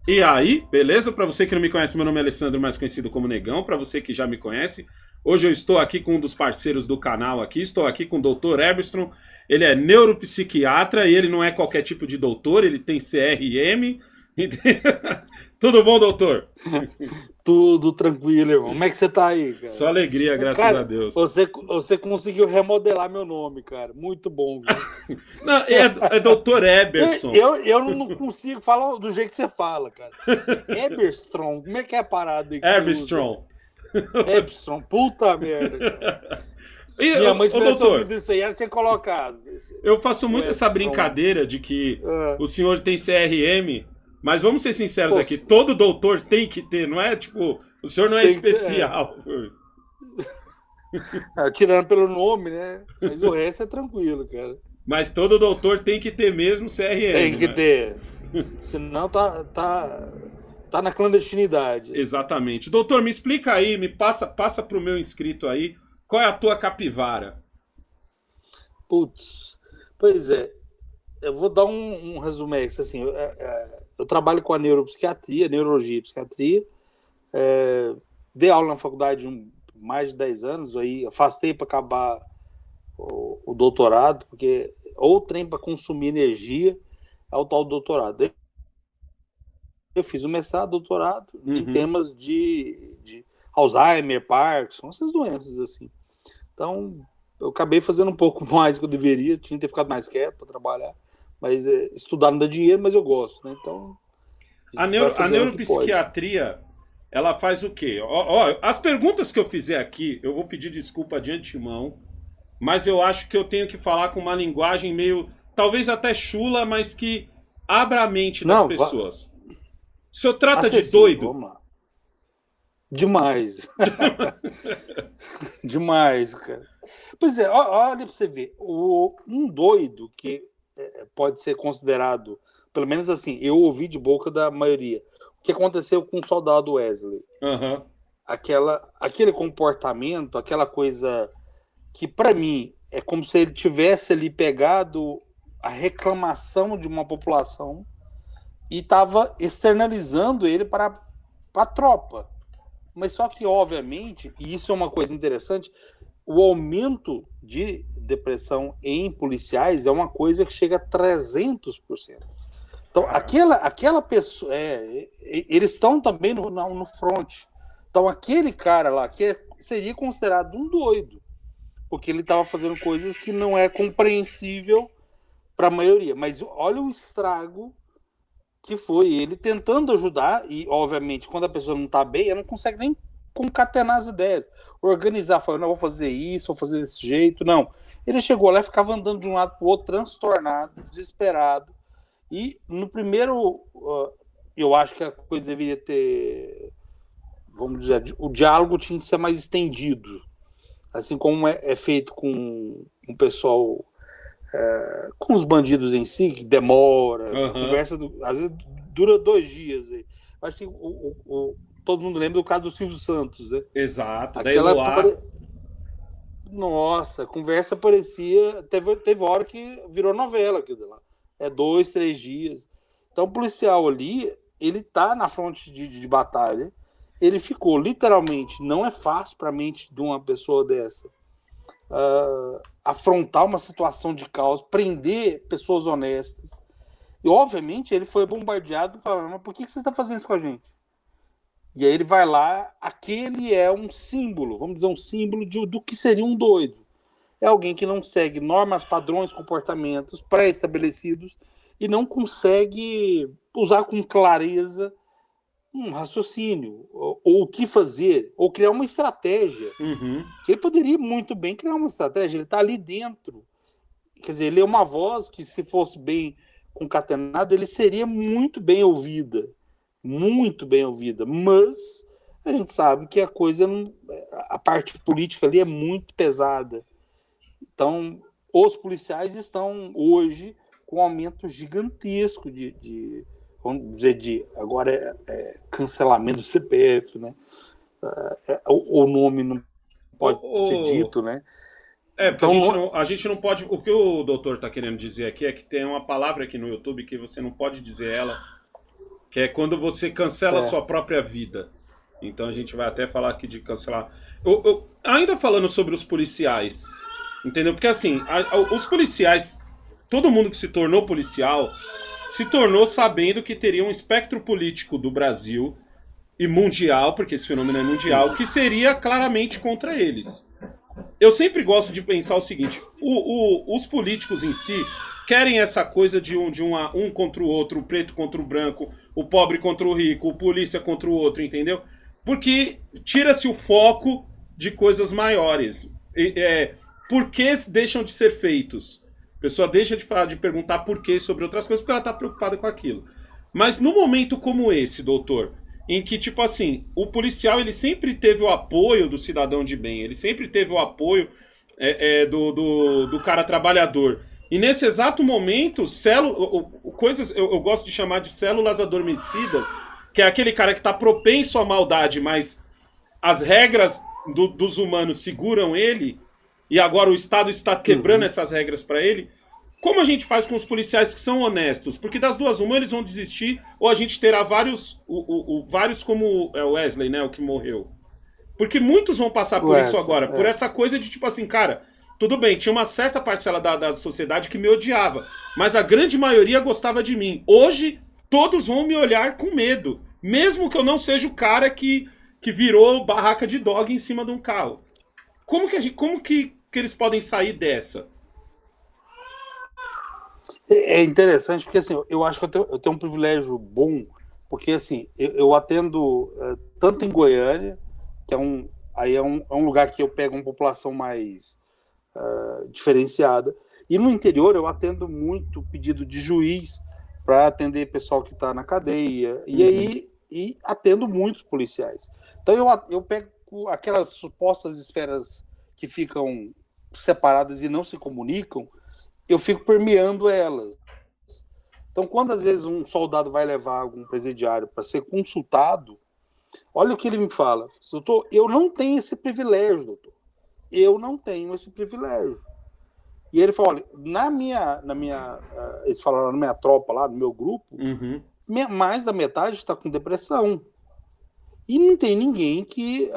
E aí, beleza? Para você que não me conhece, meu nome é Alessandro, mais conhecido como Negão. Para você que já me conhece, hoje eu estou aqui com um dos parceiros do canal aqui. Estou aqui com o Dr. Eberstrom. Ele é neuropsiquiatra e ele não é qualquer tipo de doutor, ele tem CRM. Tudo bom, doutor? Tudo tranquilo, irmão. Como é que você tá aí, Só cara? alegria, graças a Cara, Deus. você conseguiu remodelar meu nome, cara. Muito bom, viu? Não, é Dr. Eberson. Eu não consigo falar do jeito que você fala, cara. Eberstrom, como é que é a parada aí que você usa, velho? Eberstrom. Eberstrom, puta merda, cara. E, Se minha mãe tivesse doutor, ouvido isso aí, ela tinha colocado eu faço o muito essa Eberstrom. brincadeira de que Ah, o senhor tem CRM, mas vamos ser sinceros pô, aqui, todo doutor tem que ter, não é tipo, o senhor não é tem que ter, especial. tirando pelo nome, né? Mas o resto é tranquilo, cara. Mas todo doutor tem que ter mesmo Tem CRM, que né? ter. Senão tá na clandestinidade, assim. Exatamente. Doutor, me explica aí, passa pro meu inscrito aí, qual é a tua capivara? Putz, pois é. Eu vou dar um resumex, assim. Eu trabalho com a neuropsiquiatria, neurologia e psiquiatria. Dei aula na faculdade mais de 10 anos, aí afastei para acabar o doutorado, porque ou trem para consumir energia é o tal doutorado. Eu fiz o mestrado, doutorado em Uhum. temas de Alzheimer, Parkinson, essas doenças assim. Então, eu acabei fazendo um pouco mais do que eu deveria, tinha que ter ficado mais quieto para trabalhar. Mas estudar não dá dinheiro, mas eu gosto, né? Então, a gente vai A fazendo o que pode. neuropsiquiatria, ela faz o quê? Ó, as perguntas que eu fizer aqui, eu vou pedir desculpa de antemão, mas eu acho que eu tenho que falar com uma linguagem meio, talvez até chula, mas que abra a mente das Não, pessoas. O senhor trata de acessível, doido? vamos lá. Demais. Demais, cara. Pois é, olha para você ver. Um doido que pode ser considerado, pelo menos assim, eu ouvi de boca da maioria, o que aconteceu com o soldado Wesley. Aham. Aquele comportamento, aquela coisa que, para mim, é como se ele tivesse ali pegado a reclamação de uma população e estava externalizando ele para a tropa. Mas só que, obviamente, e isso é uma coisa interessante, o aumento de depressão em policiais é uma coisa que chega a 300%. Então, Caramba. aquela pessoa. Eles estão também no front. Então, aquele cara lá que seria considerado um doido, porque ele estava fazendo coisas que não é compreensível para a maioria. Mas olha o estrago que foi ele tentando ajudar, e obviamente, quando a pessoa não está bem, ela não consegue nem concatenar as ideias, organizar, falando, não, vou fazer isso, vou fazer desse jeito, não. Ele chegou lá e ficava andando de um lado para o outro, transtornado, desesperado, e no primeiro, eu acho que a coisa deveria ter, vamos dizer, o diálogo tinha que ser mais estendido, assim como é feito com o pessoal, com os bandidos em si, que demora, a Aham. conversa às vezes dura 2 dias. Acho que todo mundo lembra do caso do Silvio Santos, né? Exato. Da Aquela. Eloá. Nossa, a conversa parecia. Teve hora que virou novela aquilo lá. 2, 3 dias. Então o policial ali, ele tá na fronte de batalha. Ele ficou literalmente. Não é fácil para a mente de uma pessoa dessa afrontar uma situação de caos, prender pessoas honestas. E, obviamente, ele foi bombardeado falando, mas por que você está fazendo isso com a gente? E aí ele vai lá, aquele é um símbolo, vamos dizer, um símbolo do que seria um doido. É alguém que não segue normas, padrões, comportamentos pré-estabelecidos e não consegue usar com clareza um raciocínio, ou o que fazer, ou criar uma estratégia. Uhum. Que ele poderia muito bem criar uma estratégia, ele está ali dentro. Quer dizer, ele é uma voz que, se fosse bem concatenada, ele seria muito bem ouvida, mas a gente sabe que a coisa, a parte política ali é muito pesada. Então, os policiais estão hoje com um aumento gigantesco vamos dizer, agora cancelamento do CPF, né? O nome não O, pode ser o- dito, né? Porque Então, a gente não pode. O que o doutor está querendo dizer aqui é que tem uma palavra aqui no YouTube que você não pode dizer ela, que é quando você cancela a É. sua própria vida. Então a gente vai até falar aqui de cancelar. Ainda falando sobre os policiais, entendeu? Porque assim, os policiais, todo mundo que se tornou policial, se tornou sabendo que teria um espectro político do Brasil e mundial, porque esse fenômeno é mundial, que seria claramente contra eles. Eu sempre gosto de pensar o seguinte: os políticos em si querem essa coisa de um contra o outro, o preto contra o branco, o pobre contra o rico, o polícia contra o outro, entendeu? Porque tira-se o foco de coisas maiores. Por que deixam de ser feitos? A pessoa deixa de falar, de perguntar por que sobre outras coisas, porque ela está preocupada com aquilo. Mas num momento como esse, doutor, em que, tipo assim, o policial ele sempre teve o apoio do cidadão de bem, ele sempre teve o apoio do cara trabalhador. E nesse exato momento, eu gosto de chamar de células adormecidas, que é aquele cara que está propenso à maldade, mas as regras dos humanos seguram ele, e agora o Estado está quebrando essas regras para ele. Como a gente faz com os policiais que são honestos? Porque das duas, uma, eles vão desistir, ou a gente terá vários, vários como o Wesley, né, o que morreu. Porque muitos vão passar por isso agora, por essa coisa de tipo assim, cara, tudo bem, tinha uma certa parcela da sociedade que me odiava, mas a grande maioria gostava de mim. Hoje, todos vão me olhar com medo, mesmo que eu não seja o cara que virou barraca de dog em cima de um carro. Como que eles podem sair dessa? É interessante porque assim, eu acho que eu tenho um privilégio bom, porque assim, eu atendo tanto em Goiânia, que é um lugar que eu pego uma população mais diferenciada, e no interior eu atendo muito pedido de juiz para atender pessoal que está na cadeia, e atendo muitos policiais. Então eu pego aquelas supostas esferas que ficam separadas e não se comunicam, eu fico permeando elas. Então, quando às vezes um soldado vai levar algum presidiário para ser consultado, olha o que ele me fala: doutor, eu não tenho esse privilégio, doutor. Eu não tenho esse privilégio. E ele fala: olha, eles falaram na minha tropa lá, no meu grupo, mais da metade está com depressão. E não tem ninguém que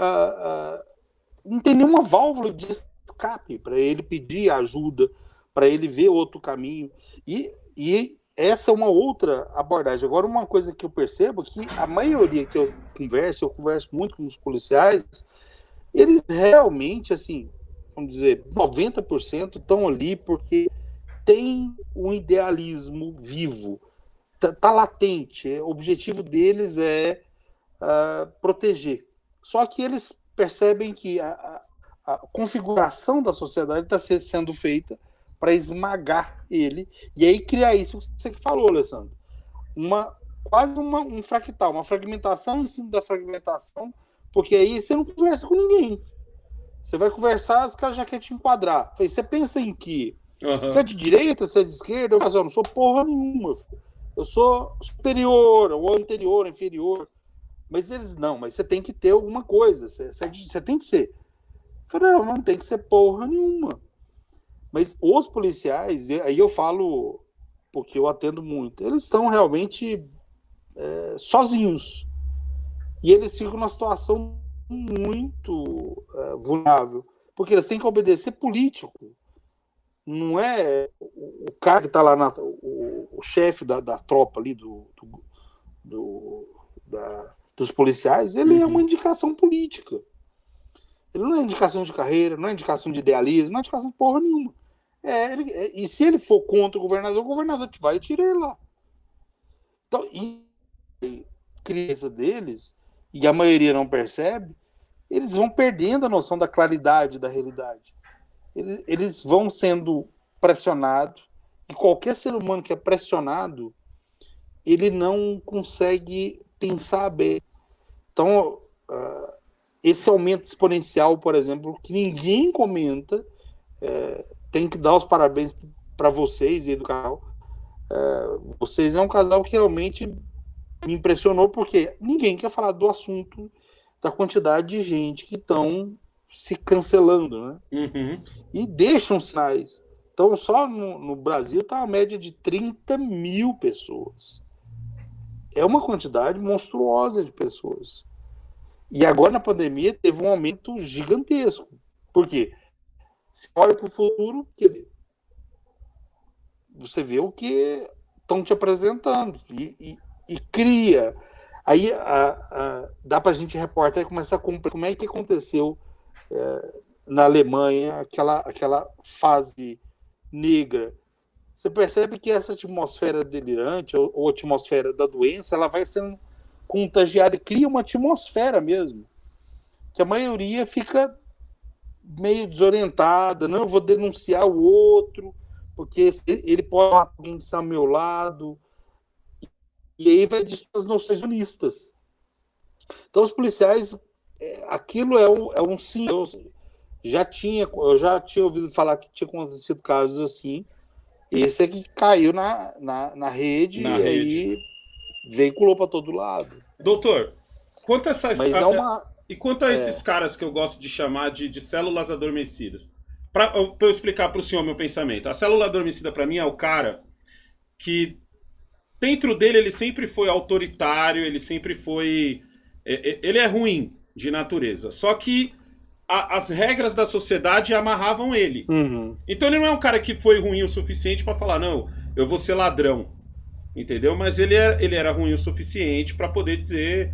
não tem nenhuma válvula de escape para ele pedir ajuda, para ele ver outro caminho. E essa é uma outra abordagem. Agora, uma coisa que eu percebo é que a maioria que eu converso muito com os policiais, eles realmente, assim, vamos dizer, 90% estão ali porque tem um idealismo vivo, tá latente. O objetivo deles é proteger. Só que eles percebem que a configuração da sociedade está sendo feita para esmagar ele, e aí criar isso que você falou, Alessandro. Quase um fractal, uma fragmentação em cima da fragmentação, porque aí você não conversa com ninguém. Você vai conversar, os caras já querem te enquadrar. Você pensa em que? Você é de direita, você é de esquerda? Eu não sou porra nenhuma. Eu sou superior, ou anterior, inferior. Mas eles não, mas você tem que ter alguma coisa. Você tem que ser. Eu falei, não tem que ser porra nenhuma. Mas os policiais, aí eu falo, porque eu atendo muito, eles estão realmente sozinhos. E eles ficam numa situação muito vulnerável. Porque eles têm que obedecer político. Não é o cara que está lá, o chefe da tropa ali, dos policiais, ele é uma indicação política. Ele não é indicação de carreira, não é indicação de idealismo, não é indicação de porra nenhuma. E se ele for contra o governador vai e tira ele lá. Então, a criança deles, e a maioria não percebe, eles vão perdendo a noção da claridade da realidade. Eles vão sendo pressionados, e qualquer ser humano que é pressionado, ele não consegue pensar bem. Então, esse aumento exponencial, por exemplo, que ninguém comenta, tem que dar os parabéns para vocês e do canal. Vocês é um casal que realmente me impressionou, porque ninguém quer falar do assunto da quantidade de gente que estão se cancelando, né? E deixam sinais. Então, só no Brasil está uma média de 30 mil pessoas. é uma quantidade monstruosa de pessoas. E agora, na pandemia, teve um aumento gigantesco. Por quê? Se olha para o futuro, você vê o que estão te apresentando e cria. Aí dá para a gente, repórter, começar a cumprir como é que aconteceu na Alemanha, aquela fase negra. Você percebe que essa atmosfera delirante, ou atmosfera da doença, ela vai sendo contagiada e cria uma atmosfera mesmo, que a maioria fica meio desorientada. Não, eu vou denunciar o outro, porque ele pode matar alguém que está ao meu lado. E aí vai disso as noções unistas. Então, os policiais, aquilo é um sim. Eu já tinha ouvido falar que tinha acontecido casos assim. Esse é que caiu na rede e aí veiculou para todo lado. Doutor, quanto a essas... Mas E quanto a esses caras que eu gosto de chamar de células adormecidas? Para eu explicar para o senhor meu pensamento. A célula adormecida, para mim, é o cara que, dentro dele, ele sempre foi autoritário, ele sempre foi... Ele é ruim de natureza. Só que as regras da sociedade amarravam ele. Uhum. Então ele não é um cara que foi ruim o suficiente para falar, não, eu vou ser ladrão. Entendeu? Mas ele era ruim o suficiente para poder dizer...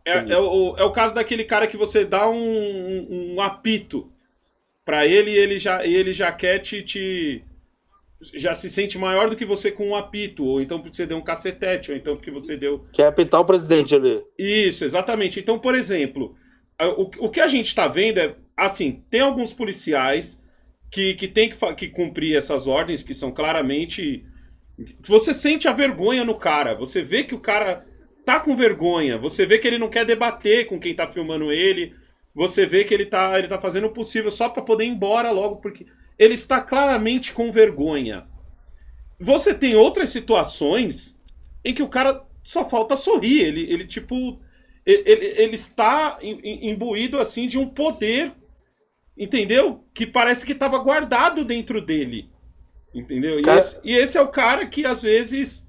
É o caso daquele cara que você dá um apito pra ele e ele já quer já se sente maior do que você com um apito, ou então porque você deu um cacetete, ou então porque você deu... Quer apitar o presidente ali. Isso, exatamente. Então, por exemplo, o que a gente tá vendo é, assim, tem alguns policiais que tem que cumprir essas ordens, que são claramente... Você sente a vergonha no cara, você vê que o cara tá com vergonha, você vê que ele não quer debater com quem tá filmando ele, você vê que ele tá fazendo o possível só pra poder ir embora logo, porque ele está claramente com vergonha. Você tem outras situações em que o cara só falta sorrir, ele tipo, ele está imbuído assim de um poder, entendeu? Que parece que estava guardado dentro dele, entendeu? E esse é o cara que às vezes...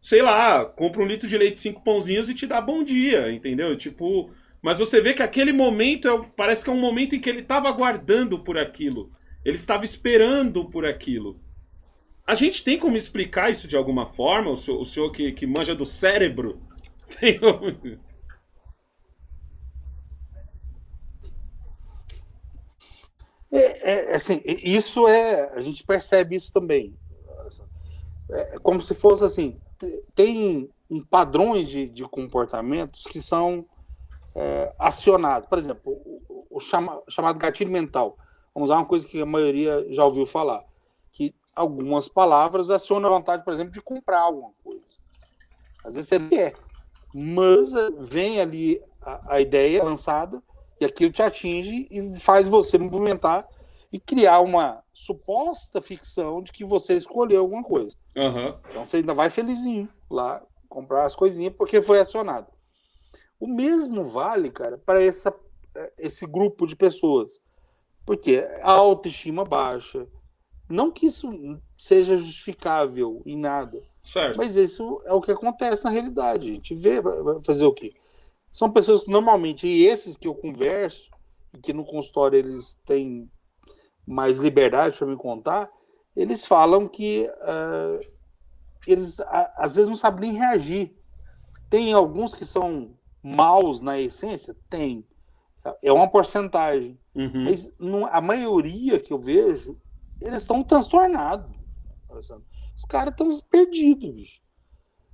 sei lá, compra 1 litro de leite, 5 pãozinhos e te dá bom dia, entendeu? Tipo, mas você vê que aquele momento parece que é um momento em que ele estava aguardando por aquilo. Ele estava esperando por aquilo. A gente tem como explicar isso de alguma forma? O senhor que manja do cérebro? Tem como... assim, isso a gente percebe isso também. É como se fosse assim, tem padrões de comportamentos que são acionados. Por exemplo, o chamado gatilho mental. Vamos usar uma coisa que a maioria já ouviu falar, que algumas palavras acionam a vontade, por exemplo, de comprar alguma coisa. Às vezes você não quer, mas vem ali a ideia lançada e aquilo te atinge e faz você movimentar e criar uma suposta ficção de que você escolheu alguma coisa. Uhum. Então você ainda vai felizinho lá comprar as coisinhas porque foi acionado. O mesmo vale, cara, para esse grupo de pessoas. Porque a autoestima baixa. Não que isso seja justificável em nada. Certo. Mas isso é o que acontece na realidade. A gente vê, vai fazer o quê? São pessoas que normalmente, e esses que eu converso, e que no consultório eles têm mais liberdade para me contar, eles falam que eles às vezes não sabem nem reagir. Tem alguns que são maus na essência? Tem. É uma porcentagem. Uhum. Mas a maioria que eu vejo, eles estão transtornados. Os caras estão perdidos, bicho.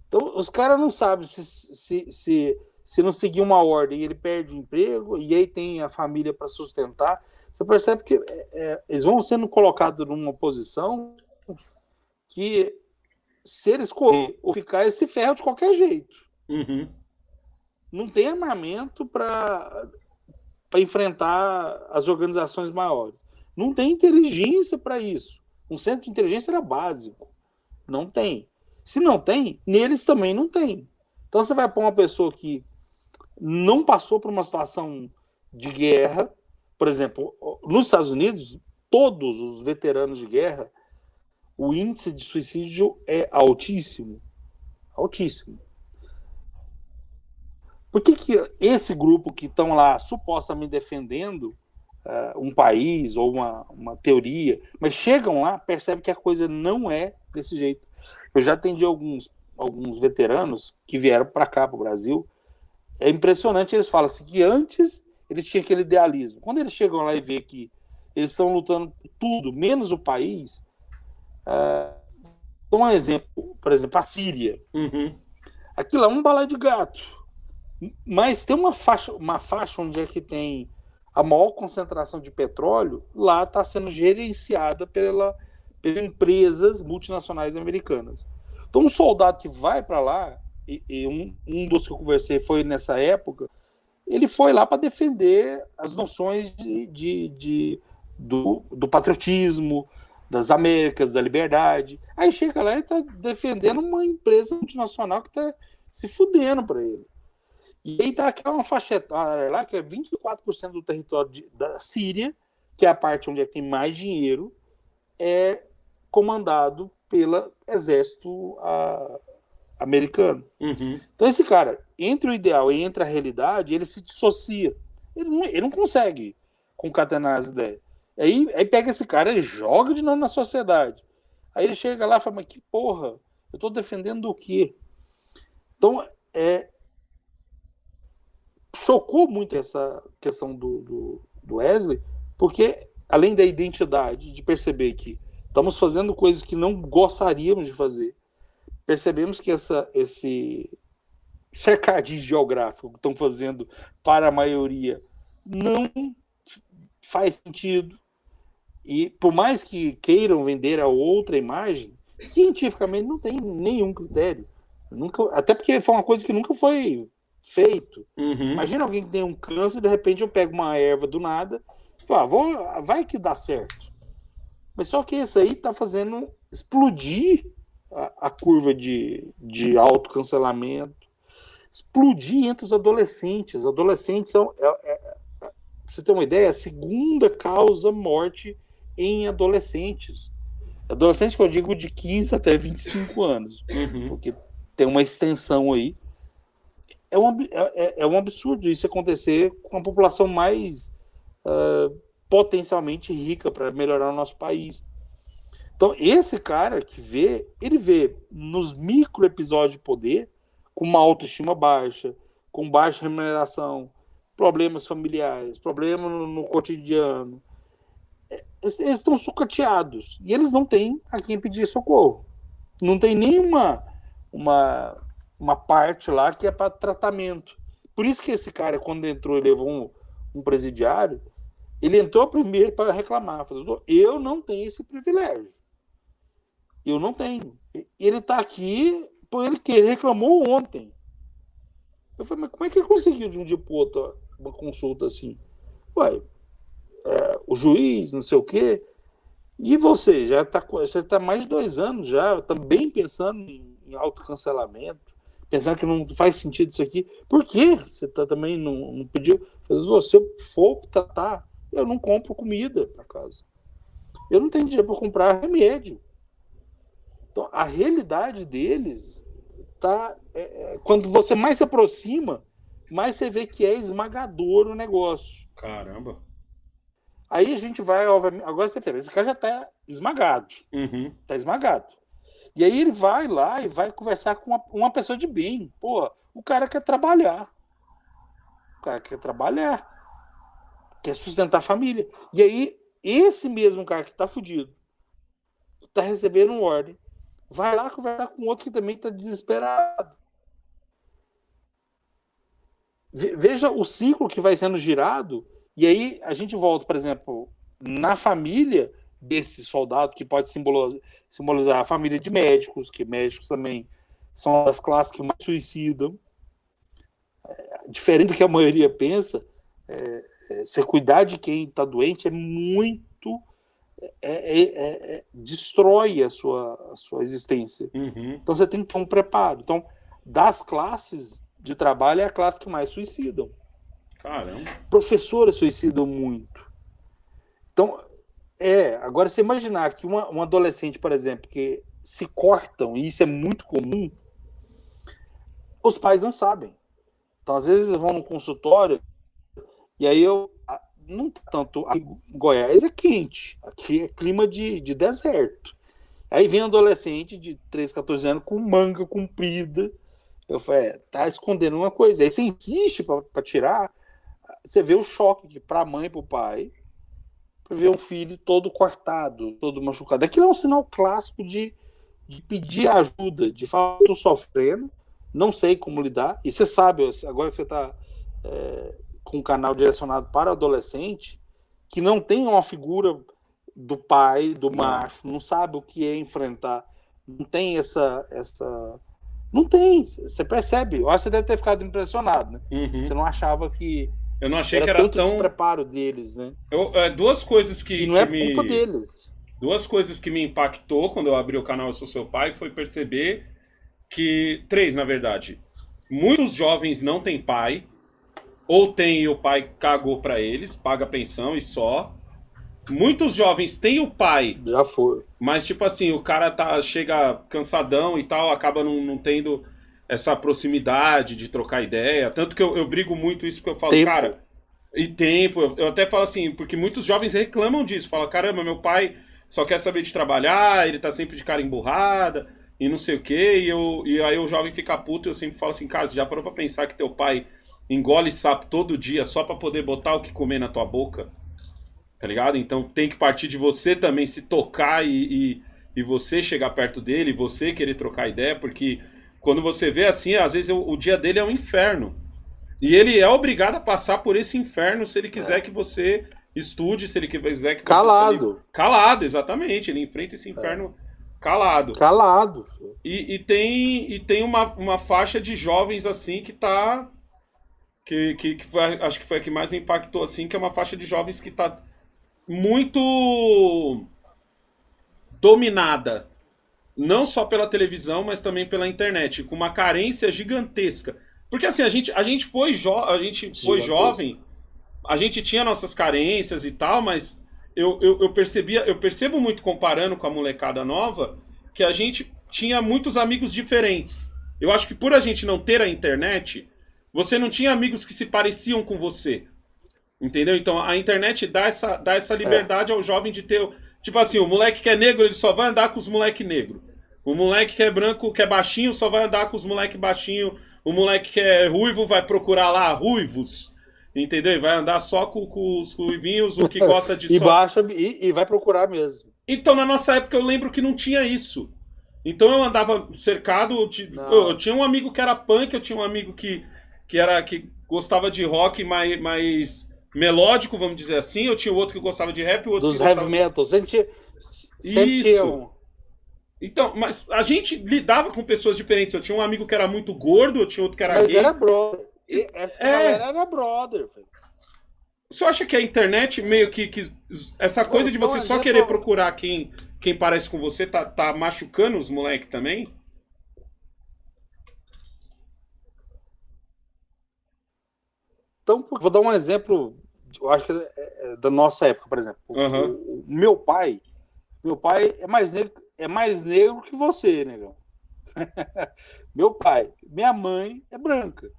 Então, os caras não sabem se não seguir uma ordem, ele perde o emprego, e aí tem a família para sustentar. Você percebe que eles vão sendo colocados numa posição que, se eles correr ou ficar, eles se ferram de qualquer jeito. Uhum. Não tem armamento para enfrentar as organizações maiores. Não tem inteligência para isso. Um centro de inteligência era básico. Não tem. Se não tem, neles também não tem. Então você vai pôr uma pessoa que não passou por uma situação de guerra. Por exemplo, nos Estados Unidos, todos os veteranos de guerra, o índice de suicídio é altíssimo. Altíssimo. Por que esse grupo que estão lá supostamente defendendo um país ou uma teoria, mas chegam lá, percebem que a coisa não é desse jeito? Eu já atendi alguns veteranos que vieram para cá, para o Brasil. É impressionante, eles falam assim, que antes eles tinham aquele idealismo. Quando eles chegam lá e vê que eles estão lutando por tudo, menos o país. Um exemplo, por exemplo, a Síria. Uhum. Aquilo é um balé de gato. Mas tem uma faixa onde é que tem a maior concentração de petróleo, lá está sendo gerenciada pelas empresas multinacionais americanas. Então, um soldado que vai para lá, e um dos que eu conversei foi nessa época, ele foi lá para defender as noções do patriotismo, das Américas, da liberdade. Aí chega lá e está defendendo uma empresa multinacional que está se fudendo para ele. E aí tá aquela uma faixa etária lá, que é 24% do território da Síria, que é a parte onde é que tem mais dinheiro, é comandado pelo exército americano. Uhum. Então esse cara, entre o ideal e entre a realidade, ele se dissocia. Ele não consegue concatenar as ideias. Aí pega esse cara e joga de novo na sociedade. Aí ele chega lá e fala, mas que porra, eu tô defendendo o quê? Então, chocou muito essa questão do Wesley, porque além da identidade, de perceber que estamos fazendo coisas que não gostaríamos de fazer, percebemos que esse cercadinho geográfico que estão fazendo para a maioria não faz sentido. E por mais que queiram vender a outra imagem, cientificamente não tem nenhum critério. Até porque foi uma coisa que nunca foi feito. Uhum. Imagina alguém que tem um câncer e de repente eu pego uma erva do nada e falo, vai que dá certo. Mas só que isso aí está fazendo explodir a curva de autocancelamento, explodir entre os adolescentes. Adolescentes são, pra você ter uma ideia, a segunda causa morte em adolescentes. Adolescente que eu digo de 15 até 25 anos. Uhum. Porque tem uma extensão aí. É um absurdo isso acontecer com a população mais potencialmente rica para melhorar o nosso país. Então, esse cara ele vê nos micro episódios de poder, com uma autoestima baixa, com baixa remuneração, problemas familiares, problemas no cotidiano. Eles estão sucateados e eles não têm a quem pedir socorro. Não tem nenhuma uma parte lá que é para tratamento. Por isso que esse cara, quando entrou e levou um presidiário, ele entrou primeiro para reclamar. Falou, eu não tenho esse privilégio. Eu não tenho. Ele está aqui por ele que ele reclamou ontem. Eu falei, mas como é que ele conseguiu de um dia para o outro uma consulta assim? Ué, o juiz, não sei o quê. E você? Você está mais de 2 anos já, também pensando em autocancelamento, pensando que não faz sentido isso aqui. Por que você também não pediu? Se eu for tratar, eu não compro comida para casa. Eu não tenho dinheiro para comprar remédio. Então, a realidade deles tá. Quando você mais se aproxima, mais você vê que é esmagador o negócio. Caramba. Aí a gente vai, obviamente, agora você percebe, esse cara já está esmagado. Uhum. Está esmagado. E aí ele vai lá e vai conversar com uma pessoa de bem. Pô, o cara quer trabalhar. O cara quer trabalhar. Quer sustentar a família. E aí, esse mesmo cara que está fudido, que está recebendo ordem, vai lá conversar com outro que também está desesperado. Veja o ciclo que vai sendo girado. E aí a gente volta, por exemplo, na família desse soldado, que pode simbolizar a família de médicos, que médicos também são das classes que mais suicidam. Diferente do que a maioria pensa, você cuidar de quem está doente é muito... destrói a sua existência. Uhum. Então você tem que ter um preparo. Então, das classes de trabalho, é a classe que mais suicidam. Caramba. Professores suicidam muito. Então, agora você imaginar que um adolescente, por exemplo, que se cortam, e isso é muito comum, os pais não sabem. Então, às vezes, vão no consultório e aí não tá tanto. Em Goiás é quente, aqui é clima de deserto. Aí vem um adolescente de 13, 14 anos com manga comprida. Eu falei, tá escondendo uma coisa. Aí você insiste para tirar, você vê o choque que para a mãe e para o pai, para ver um filho todo cortado, todo machucado. Aquilo é um sinal clássico de pedir ajuda, de falar, estou sofrendo, não sei como lidar. E você sabe, agora que você está com um canal direcionado para adolescente, que não tem uma figura do pai, do macho, não sabe o que é enfrentar, não tem essa não tem, você percebe. Eu acho que você deve ter ficado impressionado, né? Uhum. Você não achava que eu não achei que era tanto despreparo deles, né? Duas coisas que e não é culpa deles. Duas coisas que me impactou quando eu abri o canal Eu Sou Seu Pai foi perceber que, três na verdade, muitos jovens não têm pai, ou tem e o pai cagou pra eles, paga pensão e só. Muitos jovens têm o pai, já foi, mas tipo assim, o cara chega cansadão e tal, acaba não tendo essa proximidade de trocar ideia. Tanto que eu brigo muito isso, porque eu falo, cara, e tempo, eu até falo assim, porque muitos jovens reclamam disso, falam, caramba, meu pai só quer saber de trabalhar, ele tá sempre de cara emburrada, e não sei o quê, e aí o jovem fica puto, e eu sempre falo assim, cara, você já parou pra pensar que teu pai engole sapo todo dia só pra poder botar o que comer na tua boca? Tá ligado? Então tem que partir de você também se tocar e você chegar perto dele, você querer trocar ideia, porque quando você vê assim, às vezes o dia dele é um inferno. E ele é obrigado a passar por esse inferno se ele quiser que você estude, se ele quiser que você... Calado. Calado, exatamente. Ele enfrenta esse inferno calado. Calado. E tem uma faixa de jovens assim que tá... Que foi, acho que foi a que mais me impactou assim, que é uma faixa de jovens que tá muito dominada, não só pela televisão, mas também pela internet, com uma carência gigantesca. Porque assim, a gente foi jovem, a gente tinha nossas carências e tal, mas eu percebo muito comparando com a molecada nova, que a gente tinha muitos amigos diferentes. Eu acho que por a gente não ter a internet, você não tinha amigos que se pareciam com você. Entendeu? Então a internet dá essa liberdade ao jovem de ter... Tipo assim, o moleque que é negro, ele só vai andar com os moleque negro. O moleque que é branco, que é baixinho, só vai andar com os moleque baixinho. O moleque que é ruivo vai procurar lá ruivos. Entendeu? E vai andar só com os ruivinhos, o que gosta de... E vai procurar mesmo. Então na nossa época eu lembro que não tinha isso. Então eu andava cercado... Eu tinha um amigo que era punk, eu tinha um amigo que gostava de rock, mas melódico, vamos dizer assim. Eu tinha outro que gostava de rap, o outro dos que gostava... heavy metal. Sempre isso. Então, mas a gente lidava com pessoas diferentes. Eu tinha um amigo que era muito gordo, eu tinha outro que era mas gay. Era brother. Essa galera era brother. Você acha que a internet meio que essa coisa de você só querer procurar quem parece com você tá machucando os moleques também? Então, vou dar um exemplo, eu acho que da nossa época, por exemplo. O meu pai é mais negro que você, negão. Meu pai. Minha mãe é branca.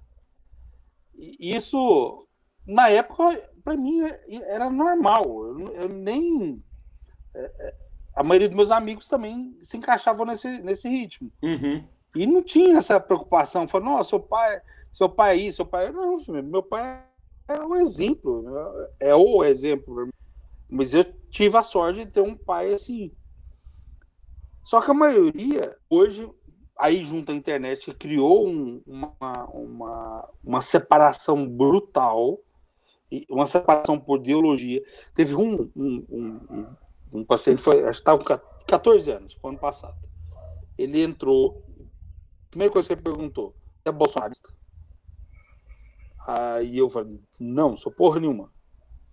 E isso, na época, para mim, era normal. Eu nem... A maioria dos meus amigos também se encaixavam nesse ritmo. Uhum. E não tinha essa preocupação. Falando, nossa, seu pai é isso, seu pai... Não, filho, meu pai é um exemplo. É o exemplo. Mas eu tive a sorte de ter um pai assim. Só que a maioria, hoje, aí junto à internet, criou uma separação brutal, uma separação por ideologia. Teve um paciente, acho que estava com 14 anos, foi ano passado. Ele entrou, a primeira coisa que ele perguntou, é bolsonarista? Aí eu falei, não sou porra nenhuma.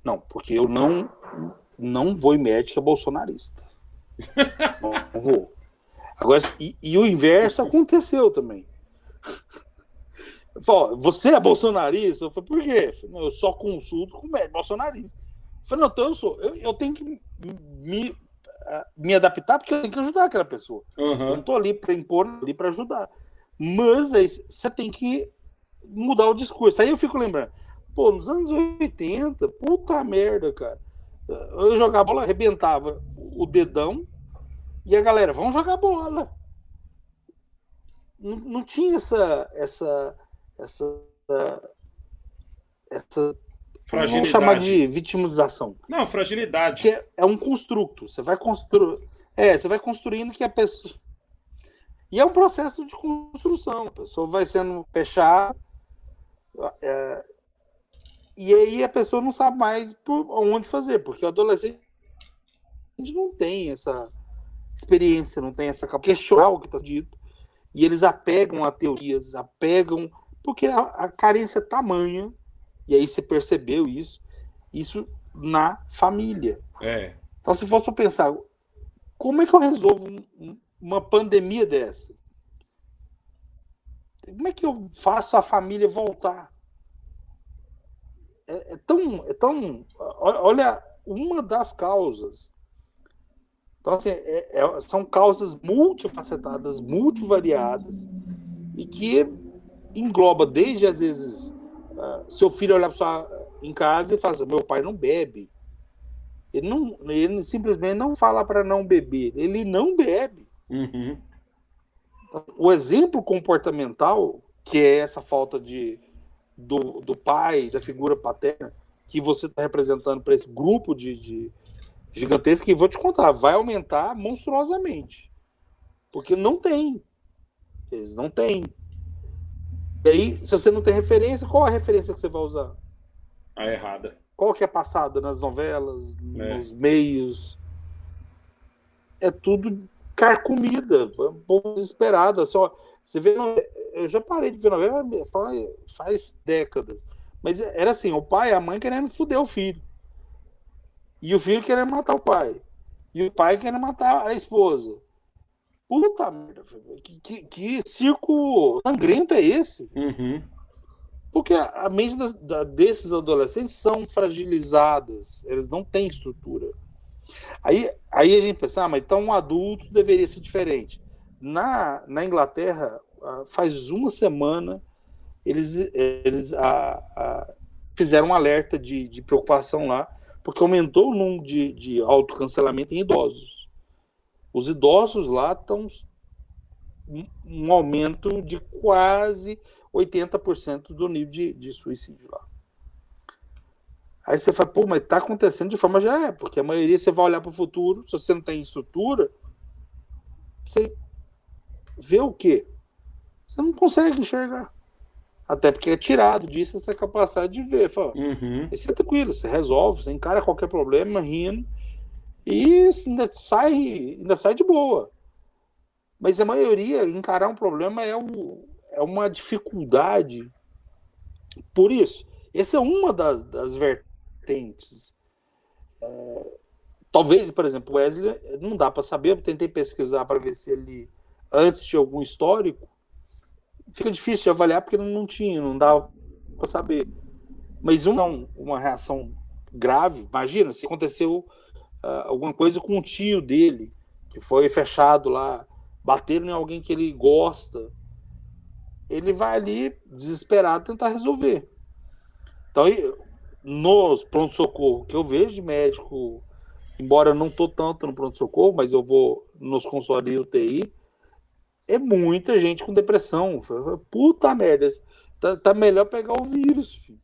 Não, porque eu não vou em médica bolsonarista. Não vou. Agora, e o inverso aconteceu também. Falei, você é bolsonarista? Eu falei, por quê? Eu só consulto com médico bolsonarista. Eu falei, não, então eu tenho que me adaptar, porque eu tenho que ajudar aquela pessoa. Uhum. Eu não estou ali para impor, ali para ajudar. Mas aí, você tem que mudar o discurso. Aí eu fico lembrando, pô, nos anos 80, puta merda, cara. Eu jogava bola, arrebentava o dedão e a galera, vamos jogar bola. Não tinha essa vamos chamar de vitimização. Não, fragilidade. Que é um construto. Você vai construindo que a pessoa. E é um processo de construção. A pessoa vai sendo fechada. E aí a pessoa não sabe mais por onde fazer, porque o adolescente não tem essa experiência, não tem essa capacidade de questionar o que está dito. E eles apegam a teorias, porque a carência é tamanha, e aí você percebeu isso na família. Então, se fosse para pensar, como é que eu resolvo uma pandemia dessa? Como é que eu faço a família voltar? É tão. Olha, uma das causas. Então, assim, são causas multifacetadas, multivariadas, e que engloba desde, às vezes, seu filho olhar para em casa e falar assim, meu pai não bebe. Ele simplesmente não fala para não beber, ele não bebe. Uhum. O exemplo comportamental, que é essa falta do pai, da figura paterna, que você está representando para esse grupo de gigantesco, que vou te contar, vai aumentar monstruosamente. Porque não tem. Eles não têm. E aí, se você não tem referência, qual a referência que você vai usar? A errada. Qual que é passada nas novelas, nos meios? É tudo carcomida, povo desesperado. Só, você vê, eu já parei de ver novela faz décadas. Mas era assim, o pai e a mãe querendo foder o filho. E o filho querendo matar o pai. E o pai querendo matar a esposa. Puta merda, que circo sangrento é esse? Uhum. Porque a mente desses adolescentes são fragilizadas. Eles não têm estrutura. Aí a gente pensa, mas então um adulto deveria ser diferente. Na Inglaterra, faz uma semana, eles fizeram um alerta de preocupação lá, porque aumentou o número de autocancelamento em idosos. Os idosos lá estão um aumento de quase 80% do nível de suicídio lá. Aí você fala, pô, mas tá acontecendo de forma geral, porque a maioria você vai olhar para o futuro, se você não tem estrutura, você vê o quê? Você não consegue enxergar. Até porque é tirado disso essa capacidade de ver. Fala, uhum. Aí você é tranquilo, você resolve, você encara qualquer problema rindo e ainda sai de boa. Mas a maioria, encarar um problema é uma dificuldade. Por isso, essa é uma das vertentes. Talvez, por exemplo, o Wesley, não dá para saber, eu tentei pesquisar para ver se ele antes tinha algum histórico. Fica difícil de avaliar porque não tinha, não dá para saber. Mas uma reação grave, imagina se aconteceu alguma coisa com um tio dele, que foi fechado lá, bateram em alguém que ele gosta, ele vai ali desesperado tentar resolver. Então, nos pronto-socorro que eu vejo de médico, embora eu não estou tanto no pronto-socorro, mas eu vou nos consultórios de UTI, é muita gente com depressão. Puta merda, tá melhor pegar o vírus, filho.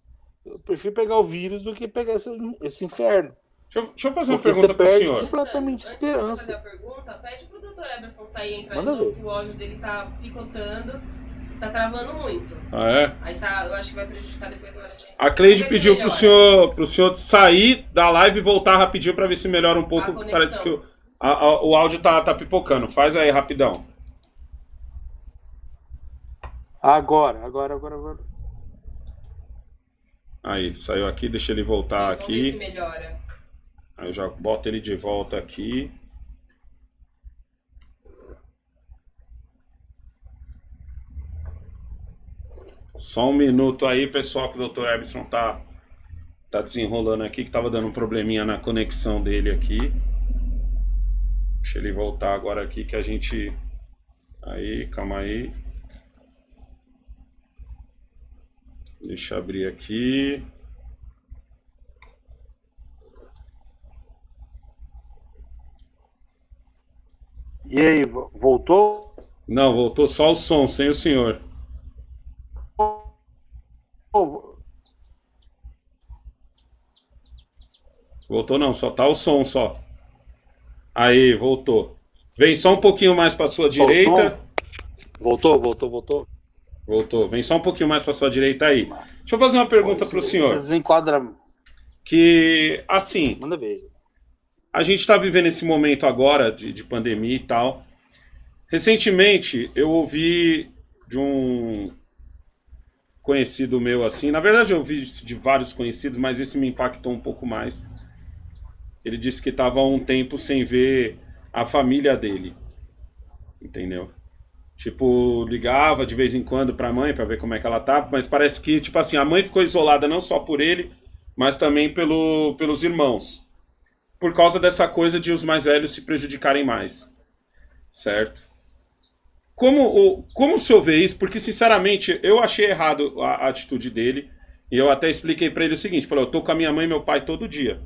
Eu prefiro pegar o vírus do que pegar esse inferno. Deixa eu fazer uma pergunta para o senhor. Completamente Antes esperança. de você fazer a pergunta, pede pro Dr. Eberson sair e entrar Manda de novo, ver. que o áudio dele tá picotando e tá travando muito. Ah, é? Aí eu acho que vai prejudicar depois na hora de... A Cleide pediu pro senhor sair da live e voltar rapidinho para ver se melhora um pouco. Parece que o áudio tá pipocando. Faz aí rapidão. Agora. Aí, ele saiu aqui, deixa ele voltar Vamos aqui. ver se melhora. Aí eu já boto ele de volta aqui. Só um minuto aí, pessoal, que o Dr. Eberson tá desenrolando aqui, que tava dando um probleminha na conexão dele aqui. Deixa ele voltar agora aqui que a gente... Aí, calma aí. Deixa eu abrir aqui. E aí, voltou? Não, voltou só o som, sem o senhor. Voltou não, só tá o som só. Aí, voltou. Vem só um pouquinho mais para sua Só o direita. som? Voltou. Voltou. Vem só um pouquinho mais para sua direita aí. Deixa eu fazer uma pergunta para o senhor. Você desenquadra. Que, assim, Manda ver. a gente está vivendo esse momento agora de pandemia e tal. Recentemente, eu ouvi de um conhecido meu assim. Na verdade, eu ouvi de vários conhecidos, mas esse me impactou um pouco mais. Ele disse que estava há um tempo sem ver a família dele. Entendeu? Tipo, ligava de vez em quando pra mãe pra ver como é que ela tá, mas parece que, tipo assim, a mãe ficou isolada não só por ele, mas também pelos irmãos. Por causa dessa coisa de os mais velhos se prejudicarem mais. Certo? Como o senhor vê isso? Porque, sinceramente, eu achei errado a atitude dele. E eu até expliquei pra ele o seguinte: falei, eu tô com a minha mãe e meu pai todo dia.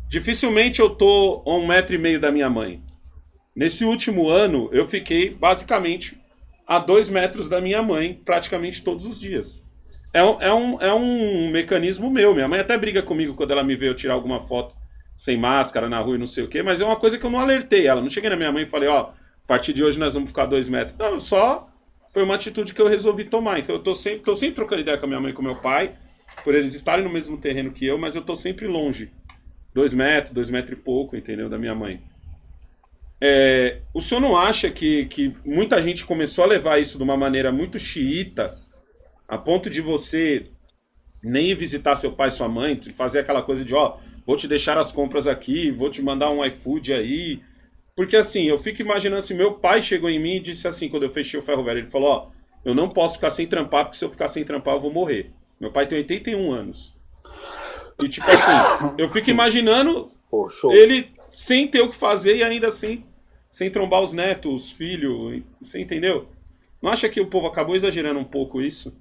Dificilmente eu tô a 1,5 metro da minha mãe. Nesse último ano, eu fiquei basicamente a 2 metros da minha mãe, praticamente todos os dias. É um mecanismo meu. Minha mãe até briga comigo quando ela me vê eu tirar alguma foto sem máscara na rua e não sei o quê, mas é uma coisa que eu não alertei ela. Não cheguei na minha mãe e falei, ó, a partir de hoje nós vamos ficar 2 metros. Não, só foi uma atitude que eu resolvi tomar. Então eu tô sempre trocando ideia com a minha mãe e com meu pai, por eles estarem no mesmo terreno que eu, mas eu tô sempre longe. 2 metros, 2 metros e pouco, entendeu? Da minha mãe. O senhor não acha que muita gente começou a levar isso de uma maneira muito xiita, a ponto de você nem ir visitar seu pai e sua mãe, fazer aquela coisa de, ó, vou te deixar as compras aqui, vou te mandar um iFood aí. Porque assim, eu fico imaginando assim, meu pai chegou em mim e disse assim, quando eu fechei o ferro velho, ele falou, ó, eu não posso ficar sem trampar, porque se eu ficar sem trampar eu vou morrer. Meu pai tem 81 anos. E tipo assim, eu fico imaginando ele sem ter o que fazer e ainda assim sem trombar os netos, os filhos, você entendeu? Não acha que o povo acabou exagerando um pouco isso?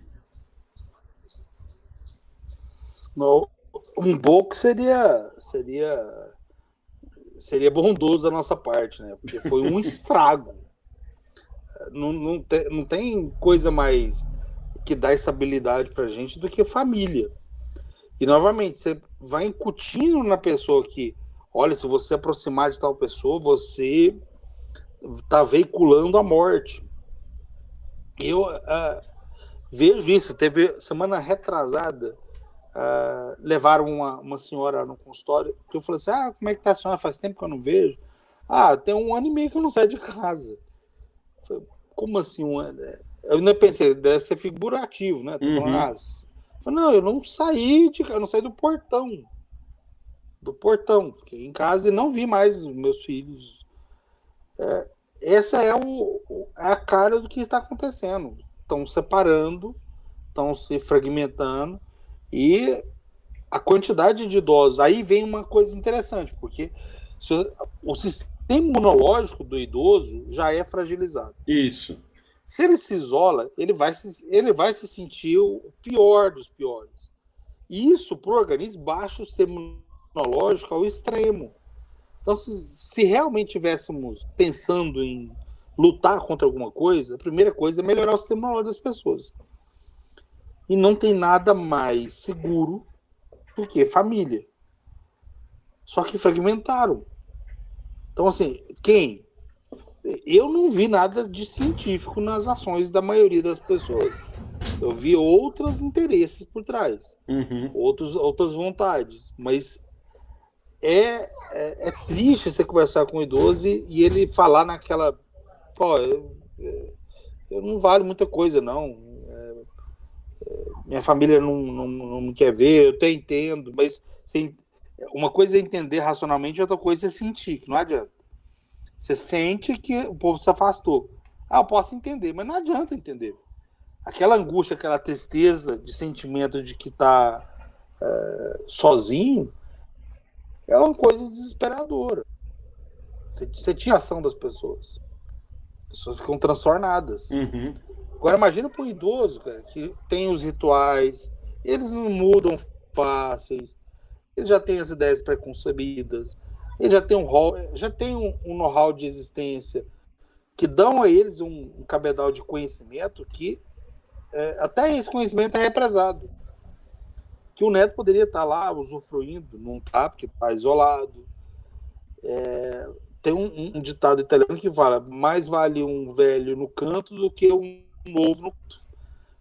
Não, um pouco seria bondoso da nossa parte, né? Porque foi um estrago. Não tem coisa mais que dá estabilidade pra gente do que família. E novamente, você vai incutindo na pessoa que, olha, se você aproximar de tal pessoa, você está veiculando a morte. Eu vejo isso. Teve semana retrasada, levaram uma senhora no consultório, que eu falei assim, como é que tá a senhora? Faz tempo que eu não vejo. Tem 1 ano e meio que eu não saio de casa. Eu falei, como assim? Eu ainda pensei, deve ser figurativo, né? Tô falando, eu falei, não, eu não saí eu não saí do portão. Fiquei em casa e não vi mais os meus filhos. Essa é a cara do que está acontecendo. Estão separando, estão se fragmentando e a quantidade de idosos. Aí vem uma coisa interessante, porque o sistema imunológico do idoso já é fragilizado. Isso. Se ele se isola, ele vai se sentir o pior dos piores. E isso, para o organismo, baixa o sistema imunológico ao extremo. Então, se realmente estivéssemos pensando em lutar contra alguma coisa, a primeira coisa é melhorar o sistema imunológico das pessoas. E não tem nada mais seguro do que família. Só que fragmentaram. Então, assim, eu não vi nada de científico nas ações da maioria das pessoas. Eu vi outros interesses por trás. Outras vontades. Mas é triste você conversar com um idoso e ele falar naquela... eu não valho muita coisa, não. Minha família não me quer ver, eu até entendo, mas uma coisa é entender racionalmente, outra coisa é sentir, que não adianta. Você sente que o povo se afastou. Eu posso entender, mas não adianta entender. Aquela angústia, aquela tristeza de sentimento de que está sozinho é uma coisa desesperadora. Você tira a ação das pessoas. As pessoas ficam transtornadas. Agora imagina para um idoso, cara, que tem os rituais, eles não mudam fáceis, ele já tem as ideias preconcebidas, ele já tem um know-how de existência que dão a eles um cabedal de conhecimento que até esse conhecimento é represado. Que o neto poderia estar lá usufruindo, não está, porque está isolado. Tem um ditado italiano que fala: mais vale um velho no canto do que um novo no canto.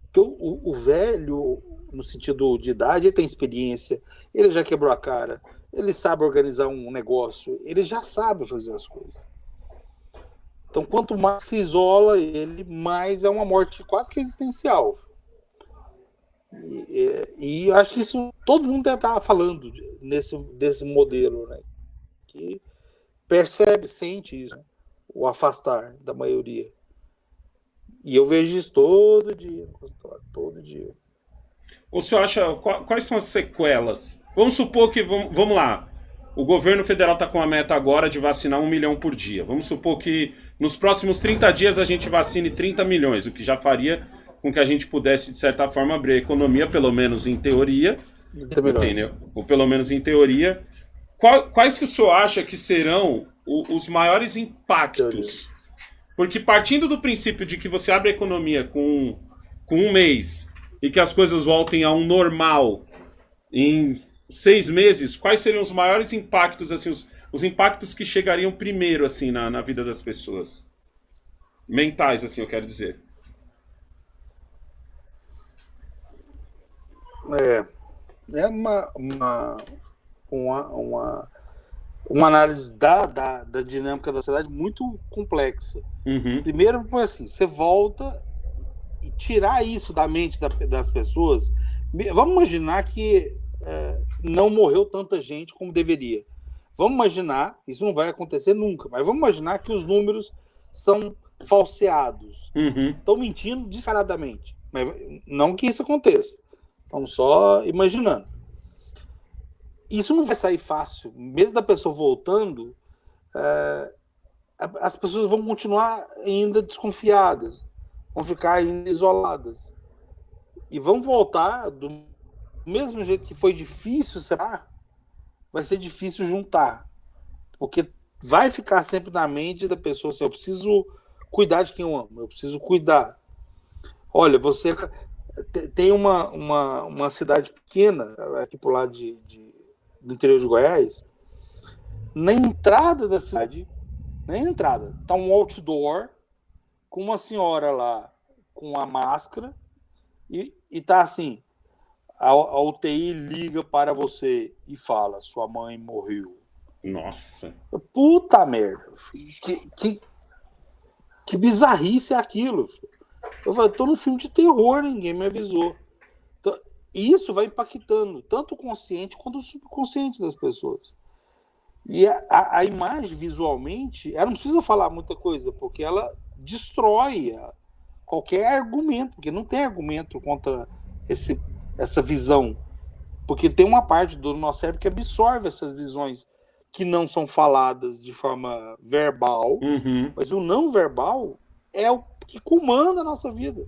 Porque o velho, no sentido de idade, ele tem experiência, ele já quebrou a cara, ele sabe organizar um negócio, ele já sabe fazer as coisas. Então, quanto mais se isola ele, mais é uma morte quase que existencial. E acho que isso todo mundo deve estar falando desse modelo, né? Que percebe, sente isso, né? O afastar da maioria. E eu vejo isso todo dia. O senhor acha, quais são as sequelas? Vamos supor que, vamos lá, o governo federal está com a meta agora de vacinar 1 milhão por dia. Vamos supor que nos próximos 30 dias a gente vacine 30 milhões, o que já faria com que a gente pudesse, de certa forma, abrir a economia, pelo menos em teoria. Entendeu? Ou pelo menos em teoria. Quais que o senhor acha que serão os maiores impactos? Porque partindo do princípio de que você abre a economia com um mês e que as coisas voltem a um normal em 6 meses, quais seriam os maiores impactos, assim, os impactos que chegariam primeiro, assim, na vida das pessoas? Mentais, assim, eu quero dizer. É uma análise da dinâmica da sociedade muito complexa. Uhum. Primeiro, foi assim, você volta e tirar isso da mente das pessoas. Vamos imaginar que não morreu tanta gente como deveria. Vamos imaginar, isso não vai acontecer nunca, mas vamos imaginar que os números são falseados. Estão mentindo descaradamente. Mas não que isso aconteça. Estamos só imaginando. Isso não vai sair fácil. Mesmo da pessoa voltando, as pessoas vão continuar ainda desconfiadas, vão ficar ainda isoladas. E vão voltar do mesmo jeito que foi difícil separar, vai ser difícil juntar. Porque vai ficar sempre na mente da pessoa assim, eu preciso cuidar de quem eu amo, eu preciso cuidar. Olha, você tem uma cidade pequena, aqui por lá do interior de Goiás, na entrada da cidade, tá um outdoor com uma senhora lá com a máscara e tá assim, a UTI liga para você e fala, sua mãe morreu. Nossa. Puta merda. Que bizarrice é aquilo. Eu falei, tô num filme de terror, ninguém me avisou. Então, isso vai impactando tanto o consciente quanto o subconsciente das pessoas. E a imagem, visualmente, ela não precisa falar muita coisa, porque ela destrói qualquer argumento, porque não tem argumento contra essa visão. Porque tem uma parte do nosso cérebro que absorve essas visões que não são faladas de forma verbal, mas o não verbal é o que comanda a nossa vida.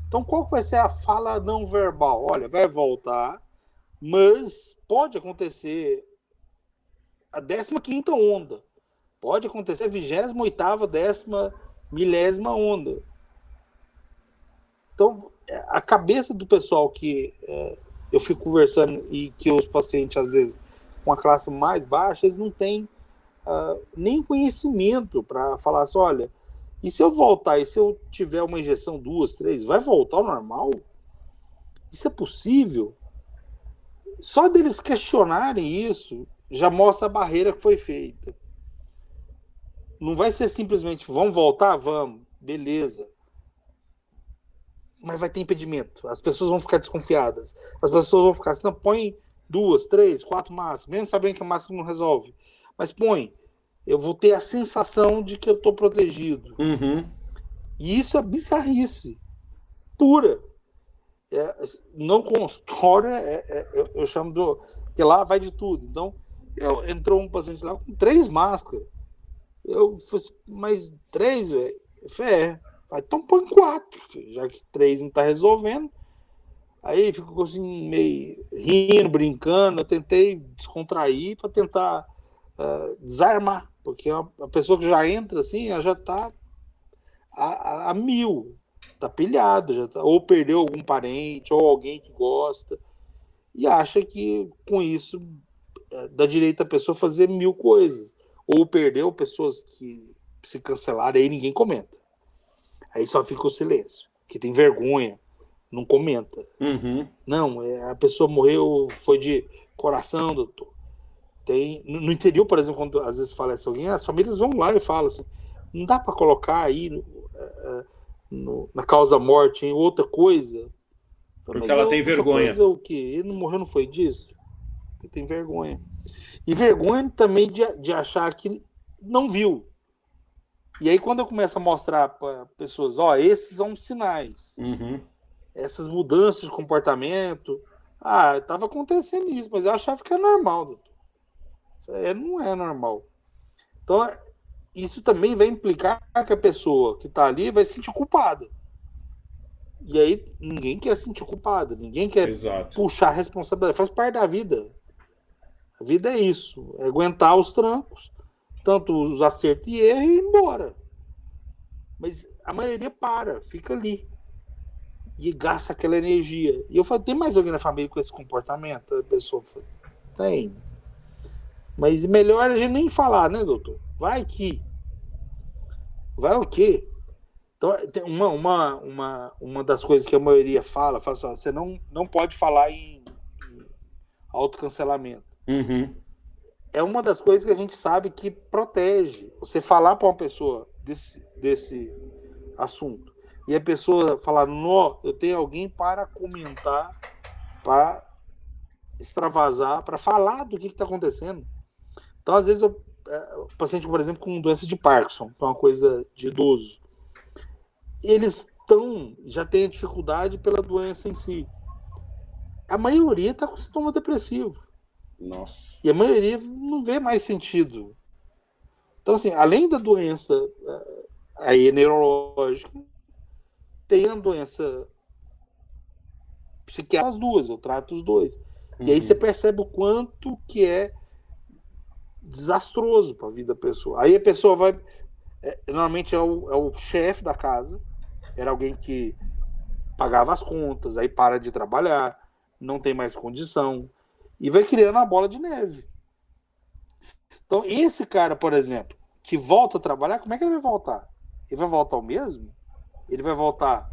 Então, qual vai ser a fala não verbal? Olha, vai voltar, mas pode acontecer a 15ª onda. Pode acontecer a 28ª, 10ª, 1000ª onda. Então, a cabeça do pessoal que eu fico conversando e que os pacientes, às vezes, com a classe mais baixa, eles não têm nem conhecimento para falar assim, olha, e se eu voltar, e se eu tiver uma injeção 2, 3, vai voltar ao normal? Isso é possível? Só deles questionarem isso já mostra a barreira que foi feita. Não vai ser simplesmente, vamos voltar? Vamos, beleza. Mas vai ter impedimento. As pessoas vão ficar desconfiadas. As pessoas vão ficar assim, não, põe 2, 3, 4 máscaras, mesmo sabendo que a máscara não resolve. Mas põe, eu vou ter a sensação de que eu estou protegido. E isso é bizarrice pura. Não consultório, eu chamo de... Porque lá vai de tudo. Então, entrou um paciente lá com 3 máscaras. Eu falei assim, mas 3, velho? Então põe 4, filho, já que 3 não tá resolvendo. Aí ficou assim, meio rindo, brincando. Eu tentei descontrair para tentar desarmar, porque a pessoa que já entra assim, ela já tá a mil, tá pilhado, já tá, ou perdeu algum parente, ou alguém que gosta, e acha que com isso dá direito a pessoa fazer 1000 coisas, ou perdeu pessoas que se cancelaram, aí ninguém comenta, aí só fica o silêncio, que tem vergonha, não comenta. Uhum. Não, a pessoa morreu, foi de coração, doutor. Tem, no interior, por exemplo, quando às vezes falece alguém, as famílias vão lá e falam assim, não dá para colocar aí na causa morte em outra coisa. Porque ela tem vergonha. Coisa, o quê? Ele não morreu, não foi disso? Ele tem vergonha. E vergonha também de achar que não viu. E aí quando eu começo a mostrar para pessoas, esses são sinais. Uhum. Essas mudanças de comportamento. Estava acontecendo isso, mas eu achava que era normal, doutor. Não é normal. Então, isso também vai implicar que a pessoa que está ali vai se sentir culpada. E aí, ninguém quer se sentir culpado, ninguém quer puxar a responsabilidade. Faz parte da vida. A vida é isso, é aguentar os trancos, tanto os acertos e erros e ir embora. Mas a maioria fica ali. E gasta aquela energia. E eu falei, tem mais alguém na família com esse comportamento? A pessoa falou, tem. Mas melhor a gente nem falar, né, doutor? Vai que. Vai o quê? Então, tem uma das coisas que a maioria fala assim, você não pode falar em autocancelamento. Uhum. É uma das coisas que a gente sabe que protege. Você falar para uma pessoa desse assunto e a pessoa falar, não, eu tenho alguém para comentar, para extravasar, para falar do que está acontecendo. Então, às vezes, o paciente, por exemplo, com doença de Parkinson, que é uma coisa de idoso, eles já têm dificuldade pela doença em si. A maioria está com sintoma depressivo. Nossa. E a maioria não vê mais sentido. Então, assim, além da doença aí neurológica, tem a doença psiquiátrica, as duas, eu trato os dois. Uhum. E aí você percebe o quanto que é desastroso para a vida da pessoa. Aí a pessoa vai... normalmente é o chefe da casa, era alguém que pagava as contas, aí para de trabalhar, não tem mais condição, e vai criando a bola de neve. Então, esse cara, por exemplo, que volta a trabalhar, como é que ele vai voltar? Ele vai voltar o mesmo? Ele vai voltar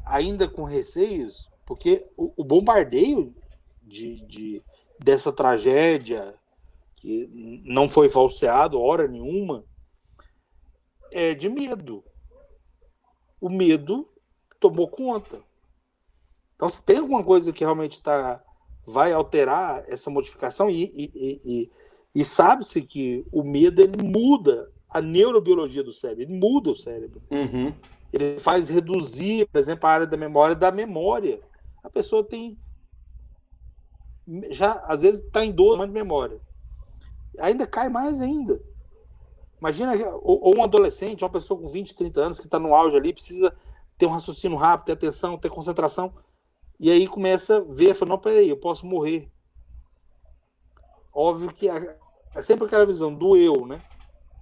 ainda com receios? Porque o bombardeio dessa tragédia, que não foi falseado hora nenhuma, é de medo. O medo tomou conta. Então, se tem alguma coisa que realmente vai alterar essa modificação, e sabe-se que o medo ele muda a neurobiologia do cérebro, ele muda o cérebro. Uhum. Ele faz reduzir, por exemplo, a área da memória. A pessoa tem... já, às vezes, está em dor de memória. Ainda cai mais ainda. Imagina, ou um adolescente, uma pessoa com 20, 30 anos que está no auge ali, precisa ter um raciocínio rápido, ter atenção, ter concentração, e aí começa a ver, fala, não, peraí, eu posso morrer. Óbvio que é sempre aquela visão do eu, né?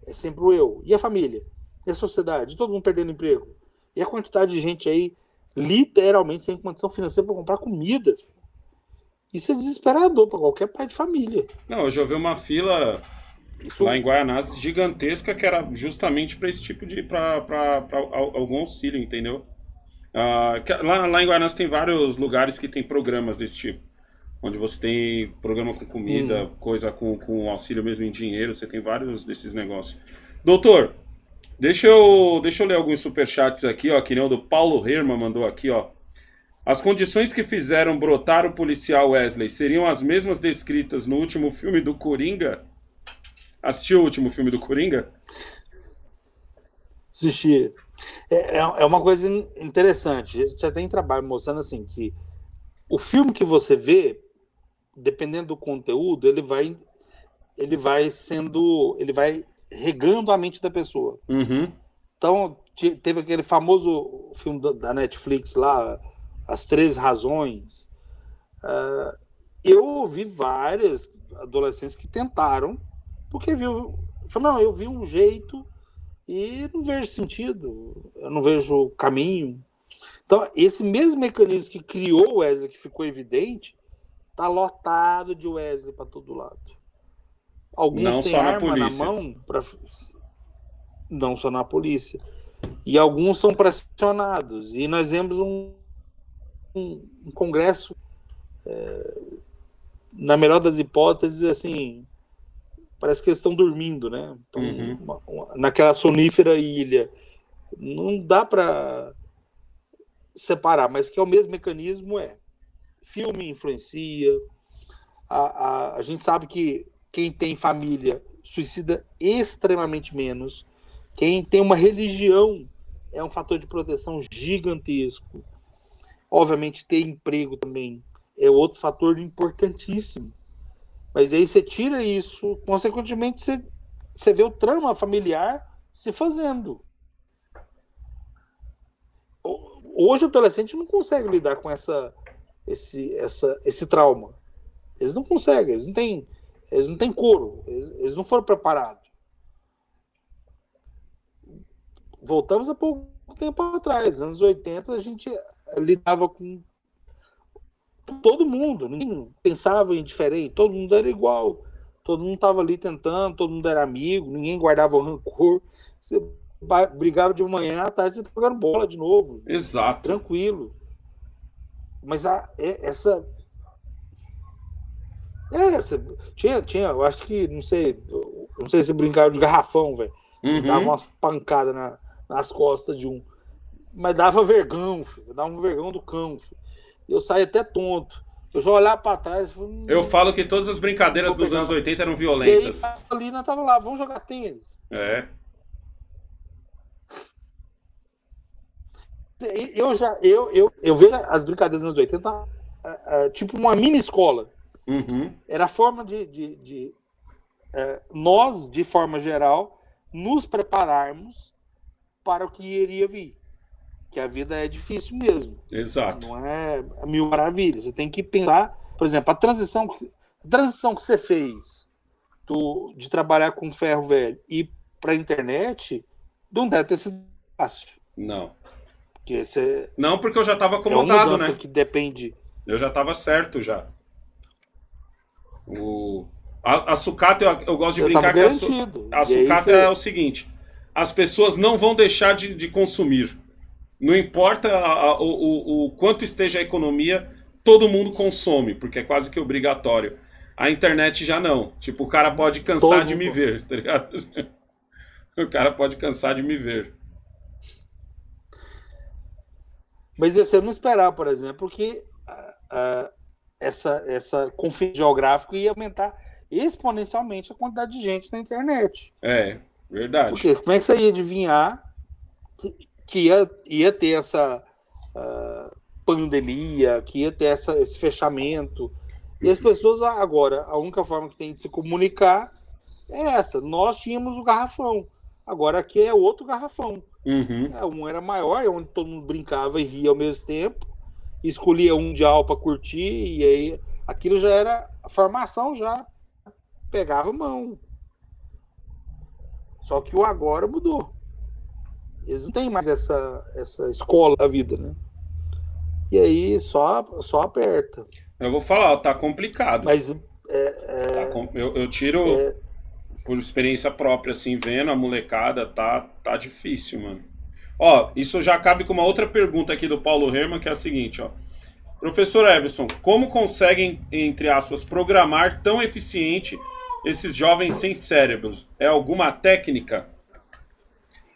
É sempre o eu. E a família? E a sociedade? Todo mundo perdendo emprego? E a quantidade de gente aí, literalmente, sem condição financeira para comprar comida? Isso é desesperador para qualquer pai de família. Não, eu já vi uma fila... lá em Guaianazes, gigantesca, que era justamente para esse tipo de... para algum auxílio, entendeu? Lá em Guaianazes tem vários lugares que tem programas desse tipo. Onde você tem programa com comida, coisa com auxílio mesmo em dinheiro, você tem vários desses negócios. Doutor, deixa eu ler alguns superchats aqui, ó, que nem o do Paulo Herman mandou aqui, ó. As condições que fizeram brotar o policial Wesley seriam as mesmas descritas no último filme do Coringa? Assistiu o último filme do Coringa? Assisti. É uma coisa interessante. Já tem trabalho mostrando assim que o filme que você vê, dependendo do conteúdo, ele vai regando a mente da pessoa. Uhum. Então, teve aquele famoso filme da Netflix lá, As 13 Razões. Eu ouvi várias adolescentes que tentaram, porque não, eu vi um jeito e não vejo sentido, eu não vejo caminho. Então, esse mesmo mecanismo que criou o Wesley, que ficou evidente, tá lotado de Wesley para todo lado. Alguns não têm só na arma na polícia. mão, não só na polícia. E alguns são pressionados. E nós vemos um congresso, na melhor das hipóteses, assim, parece que eles estão dormindo, né? Então, naquela sonífera ilha. Não dá para separar, mas que é o mesmo mecanismo, filme influencia. A gente sabe que quem tem família suicida extremamente menos. Quem tem uma religião é um fator de proteção gigantesco. Obviamente, ter emprego também é outro fator importantíssimo. Mas aí você tira isso, consequentemente você vê o trama familiar se fazendo. Hoje o adolescente não consegue lidar com esse trauma. Eles não conseguem, eles não têm couro, eles não foram preparados. Voltamos há pouco tempo atrás, anos 80, a gente lidava com todo mundo, ninguém pensava em diferente, todo mundo era igual, todo mundo estava ali tentando, todo mundo era amigo, ninguém guardava rancor. Você brigava de manhã, à tarde você tá jogando bola de novo. Exato. Tranquilo. Mas tinha, eu acho que, não sei se brincava de garrafão, velho. Dava umas pancadas nas costas de um. Mas dava vergão, filho. Dava um vergão do cão, filho. Eu saí até tonto. Eu já olhava pra trás. Eu falo que todas as brincadeiras dos anos 80 eram violentas. E aí, a Lina tava lá, vamos jogar tênis. Eu vejo as brincadeiras dos anos 80 tipo uma mini escola. Era a forma de nós, de forma geral, nos prepararmos para o que iria vir. Que a vida é difícil mesmo. Exato. Não é mil maravilhas. Você tem que pensar, por exemplo, a transição que você fez de trabalhar com ferro velho e para a internet não deve ter sido fácil. Não. Porque não, porque eu já estava acomodado, né? Que depende. Eu já estava certo já. A sucata, eu gosto de brincar que a sucata é o seguinte: as pessoas não vão deixar de consumir. Não importa o quanto esteja a economia, todo mundo consome, porque é quase que obrigatório. A internet já não. Tipo, o cara pode cansar de me ver, tá ligado? O cara pode cansar de me ver. Mas você não esperava, por exemplo, que essa conflito geográfico ia aumentar exponencialmente a quantidade de gente na internet. Verdade. Porque como é que você ia adivinhar que ia ter essa pandemia, que ia ter esse fechamento? E as pessoas agora, a única forma que tem de se comunicar é essa. Nós tínhamos o garrafão. Agora aqui é outro garrafão. Um era maior, onde todo mundo brincava e ria ao mesmo tempo, escolhia um dial para curtir, e aí aquilo já era a formação, já pegava a mão. Só que o agora mudou. Eles não têm mais essa escola da vida, né? E aí só aperta. Eu vou falar, tá complicado. Mas eu tiro por experiência própria, assim, vendo a molecada, tá difícil, mano. Ó, isso já cabe com uma outra pergunta aqui do Paulo Herman, que é a seguinte, ó. Professor Everson, como conseguem, entre aspas, programar tão eficiente esses jovens sem cérebros? É alguma técnica?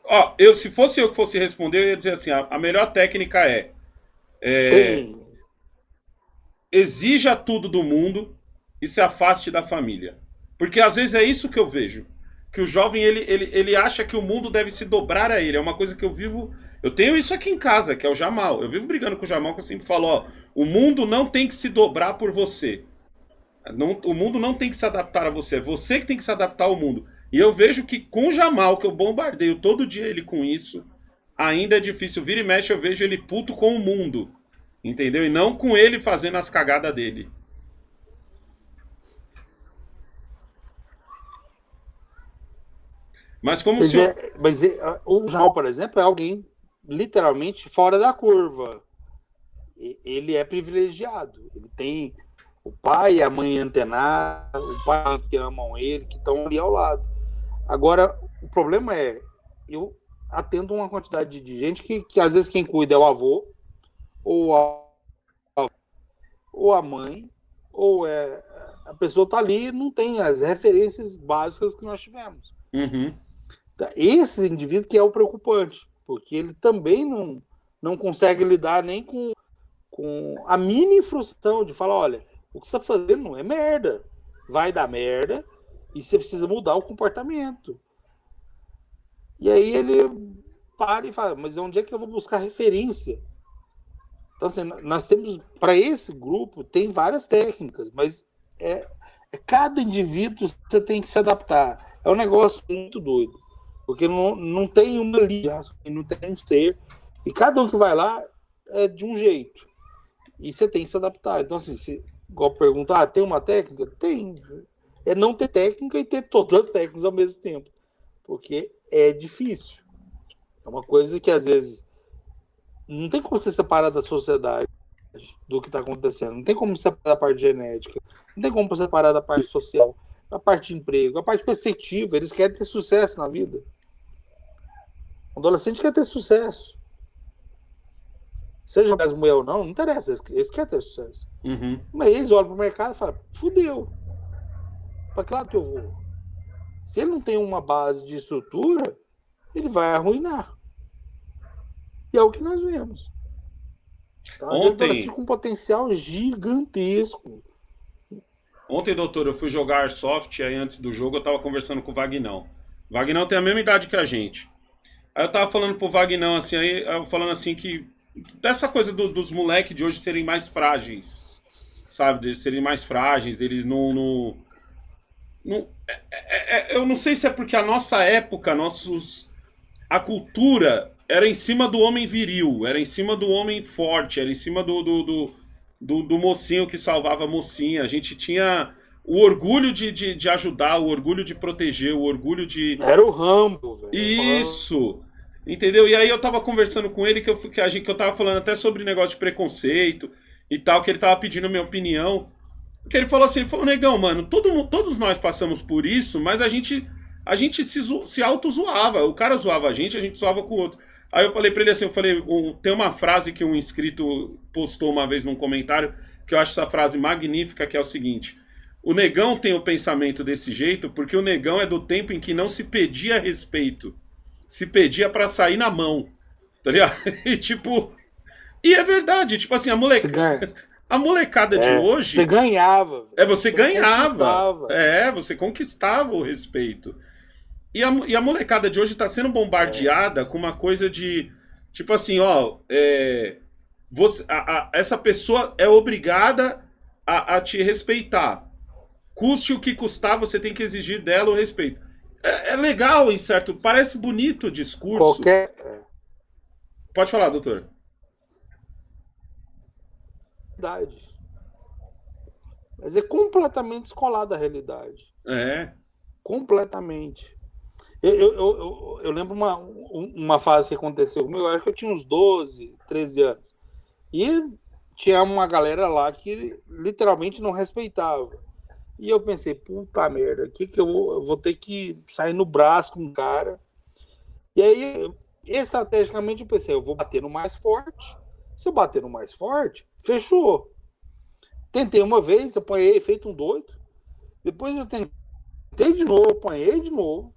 Ó, se fosse eu que fosse responder, eu ia dizer assim, a melhor técnica exija tudo do mundo e se afaste da família. Porque às vezes é isso que eu vejo. Que o jovem, ele acha que o mundo deve se dobrar a ele. É uma coisa que eu vivo... Eu tenho isso aqui em casa, que é o Jamal. Eu vivo brigando com o Jamal, que eu sempre falo, ó, o mundo não tem que se dobrar por você. O mundo não tem que se adaptar a você. É você que tem que se adaptar ao mundo. E eu vejo que com o Jamal, que eu bombardeio todo dia ele com isso, ainda é difícil. Vira e mexe, eu vejo ele puto com o mundo. Entendeu? E não com ele fazendo as cagadas dele. Mas como o senhor... O João, por exemplo, é alguém literalmente fora da curva. Ele é privilegiado. Ele tem o pai e a mãe antenados, o pai que amam ele, que estão ali ao lado. Agora, o problema é, eu atendo uma quantidade de gente que às vezes quem cuida é o avô, ou a mãe, ou a pessoa está ali e não tem as referências básicas que nós tivemos. Uhum. Esse indivíduo que é o preocupante, porque ele também não consegue lidar nem com a mini frustração de falar, olha, o que você está fazendo é merda, vai dar merda e você precisa mudar o comportamento. E aí ele para e fala, mas onde é que eu vou buscar referência? Então, assim, nós temos, para esse grupo, tem várias técnicas, mas cada indivíduo você tem que se adaptar. É um negócio muito doido, porque não tem uma linha, não tem um ser, e cada um que vai lá é de um jeito, e você tem que se adaptar. Então, assim, igual perguntar, tem uma técnica? Tem. É não ter técnica e ter todas as técnicas ao mesmo tempo, porque é difícil. É uma coisa que, às vezes, não tem como você separar da sociedade do que está acontecendo. Não tem como separar da parte genética. Não tem como separar da parte social, da parte de emprego, da parte de perspectiva. Eles querem ter sucesso na vida. O adolescente quer ter sucesso. Seja mais mulher ou não interessa. Eles querem ter sucesso. Uhum. Mas eles olham para o mercado e falam, fudeu. Para que lado que eu vou? Se ele não tem uma base de estrutura, ele vai arruinar. E é o que nós vemos. Então, às vezes, adolescente com um potencial gigantesco. Ontem, doutor, eu fui jogar Airsoft, aí antes do jogo eu tava conversando com o Vagnão. O Vagnão tem a mesma idade que a gente. Aí eu tava falando pro Vagnão, assim, aí eu falando assim que... Dessa coisa dos moleques de hoje serem mais frágeis, sabe? Deles serem mais frágeis, deles não eu não sei se é porque a nossa época, a cultura era em cima do homem viril, era em cima do homem forte, era em cima do mocinho que salvava a mocinha. A gente tinha o orgulho de ajudar, o orgulho de proteger, o orgulho de... Era o Rambo, velho. Isso! Entendeu? E aí eu tava conversando com ele que eu tava falando até sobre negócio de preconceito e tal, que ele tava pedindo a minha opinião. Que ele falou assim, negão, mano, todos nós passamos por isso, mas a gente se auto-zoava. O cara zoava a gente zoava com o outro. Aí eu falei pra ele assim, tem uma frase que um inscrito postou uma vez num comentário, que eu acho essa frase magnífica, que é o seguinte: o negão tem o pensamento desse jeito porque o negão é do tempo em que não se pedia respeito, se pedia pra sair na mão, tá ligado? E tipo, e é verdade, tipo assim, a molecada de hoje... Você ganhava. Você ganhava. Você conquistava o respeito. E a molecada de hoje tá sendo bombardeada com uma coisa de... Tipo assim, ó... essa pessoa é obrigada a te respeitar. Custe o que custar, você tem que exigir dela o respeito. É legal, em certo... Parece bonito o discurso. Pode falar, doutor. Mas é completamente descolado da realidade. Completamente. Eu lembro uma fase que aconteceu comigo, eu acho que eu tinha uns 12, 13 anos. E tinha uma galera lá que literalmente não respeitava. E eu pensei, puta merda, que eu vou ter que sair no braço com o cara. E aí, estrategicamente, eu pensei, eu vou bater no mais forte. Se eu bater no mais forte, fechou. Tentei uma vez, apanhei, feito um doido. Depois eu tentei de novo, apanhei de novo.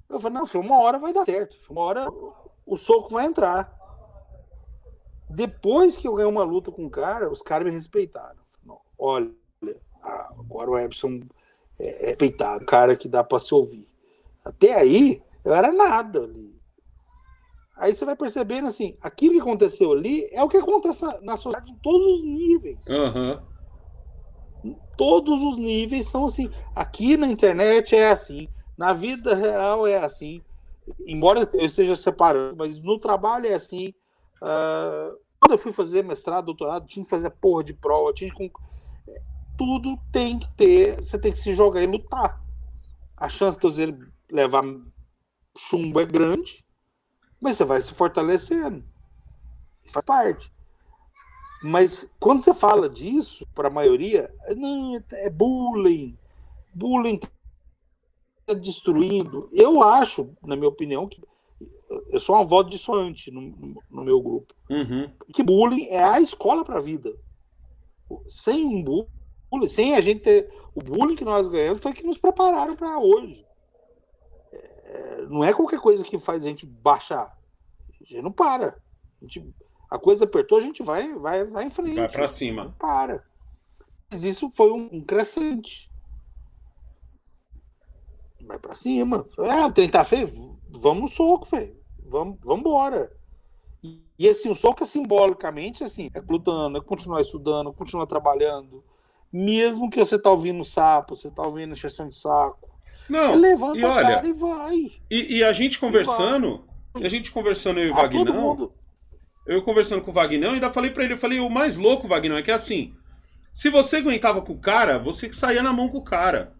Eu falei, não, uma hora vai dar certo. Uma hora o soco vai entrar. Depois que eu ganhei uma luta com o cara, os caras me respeitaram. Falei, olha, agora o Eberson é respeitado, cara que dá pra se ouvir. Até aí, eu era nada ali. Aí você vai percebendo assim, aquilo que aconteceu ali é o que acontece na sociedade em todos os níveis. Uhum. Todos os níveis são assim. Aqui na internet é assim, na vida real é assim. embora eu esteja separando, mas no trabalho é assim. Quando eu fui fazer mestrado, doutorado, tinha que fazer porra de prova, tudo tem que ter, você tem que se jogar e lutar. A chance de você levar chumbo é grande, mas você vai se fortalecendo. Faz parte. Mas quando você fala disso, para a maioria, não, é bullying. Bullying está destruindo. Eu acho, na minha opinião, que eu sou uma voz dissonante no meu grupo. Uhum. Que bullying é a escola para a vida. Sem bullying, sem a gente ter. O bullying que nós ganhamos foi que nos prepararam para hoje. Não é qualquer coisa que faz a gente baixar. A gente não para. A coisa apertou, a gente vai em frente. Vai para cima. Não para. Mas isso foi um crescente. Vai para cima. O trem tá feio? Vamos no soco, velho. Vamos embora. E assim, o soco é simbolicamente assim, é lutando, é continuar estudando, continuar trabalhando. Mesmo que você tá ouvindo sapo, você tá ouvindo encheção de saco. Não, levanta e olha, a cara e vai. E a gente conversando, eu e o Vagnão, eu conversando com o Vagnão, ainda falei pra ele, o mais louco, Vagnão, é que assim, se você aguentava com o cara, você saía na mão com o cara.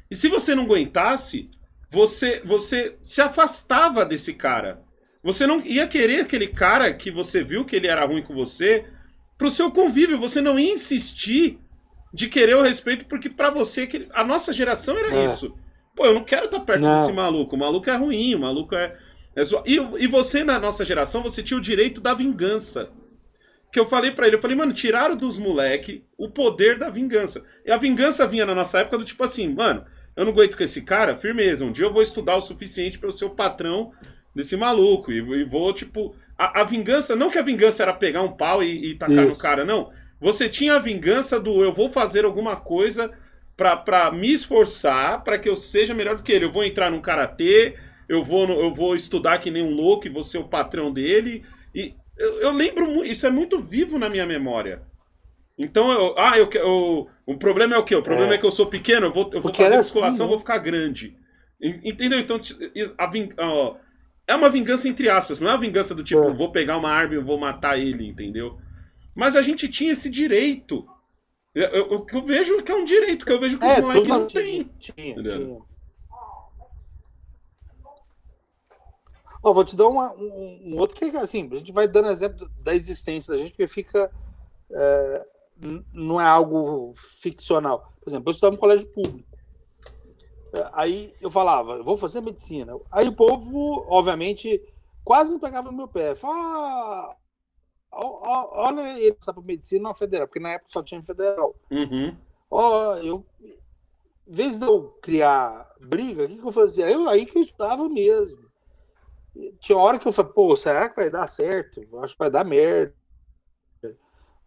E se você não aguentasse, você se afastava desse cara. Você não ia querer aquele cara que você viu que ele era ruim com você pro seu convívio. Você não ia insistir de querer o respeito, porque pra você, a nossa geração era isso. Pô, eu não quero estar perto desse maluco. O maluco é ruim, o maluco é e você, na nossa geração, você tinha o direito da vingança. Que eu falei pra ele, mano, tiraram dos moleque o poder da vingança. E a vingança vinha na nossa época do tipo assim, mano, eu não aguento com esse cara, firmeza, um dia eu vou estudar o suficiente pra eu ser o patrão desse maluco. E vou, tipo... A vingança, não que a vingança era pegar um pau e tacar no cara, não. Você tinha a vingança do eu vou fazer alguma coisa pra me esforçar pra que eu seja melhor do que ele. Eu vou entrar num karatê, eu vou estudar que nem um louco e vou ser o patrão dele. E eu lembro, isso é muito vivo na minha memória. Então, o problema é o quê? O problema é que eu sou pequeno, eu vou fazer musculação, assim, vou ficar grande. Entendeu? Então, é uma vingança entre aspas, não é uma vingança do tipo, vou pegar uma arma e vou matar ele, entendeu? Mas a gente tinha esse direito. Eu vejo que é um direito, que eu vejo que os moleques não têm. Tinha. Vou te dar um outro que é assim, a gente vai dando exemplo da existência da gente, porque fica... não é algo ficcional. Por exemplo, eu estudava no colégio público. Aí eu falava, eu vou fazer medicina. Aí o povo, obviamente, quase não pegava no meu pé. Falava, olha ele para medicina na federal, porque na época só tinha federal. Uhum. Em vez de eu criar briga, o que eu fazia? Aí que eu estudava mesmo. Tinha hora que eu falei, pô, será que vai dar certo? Eu acho que vai dar merda.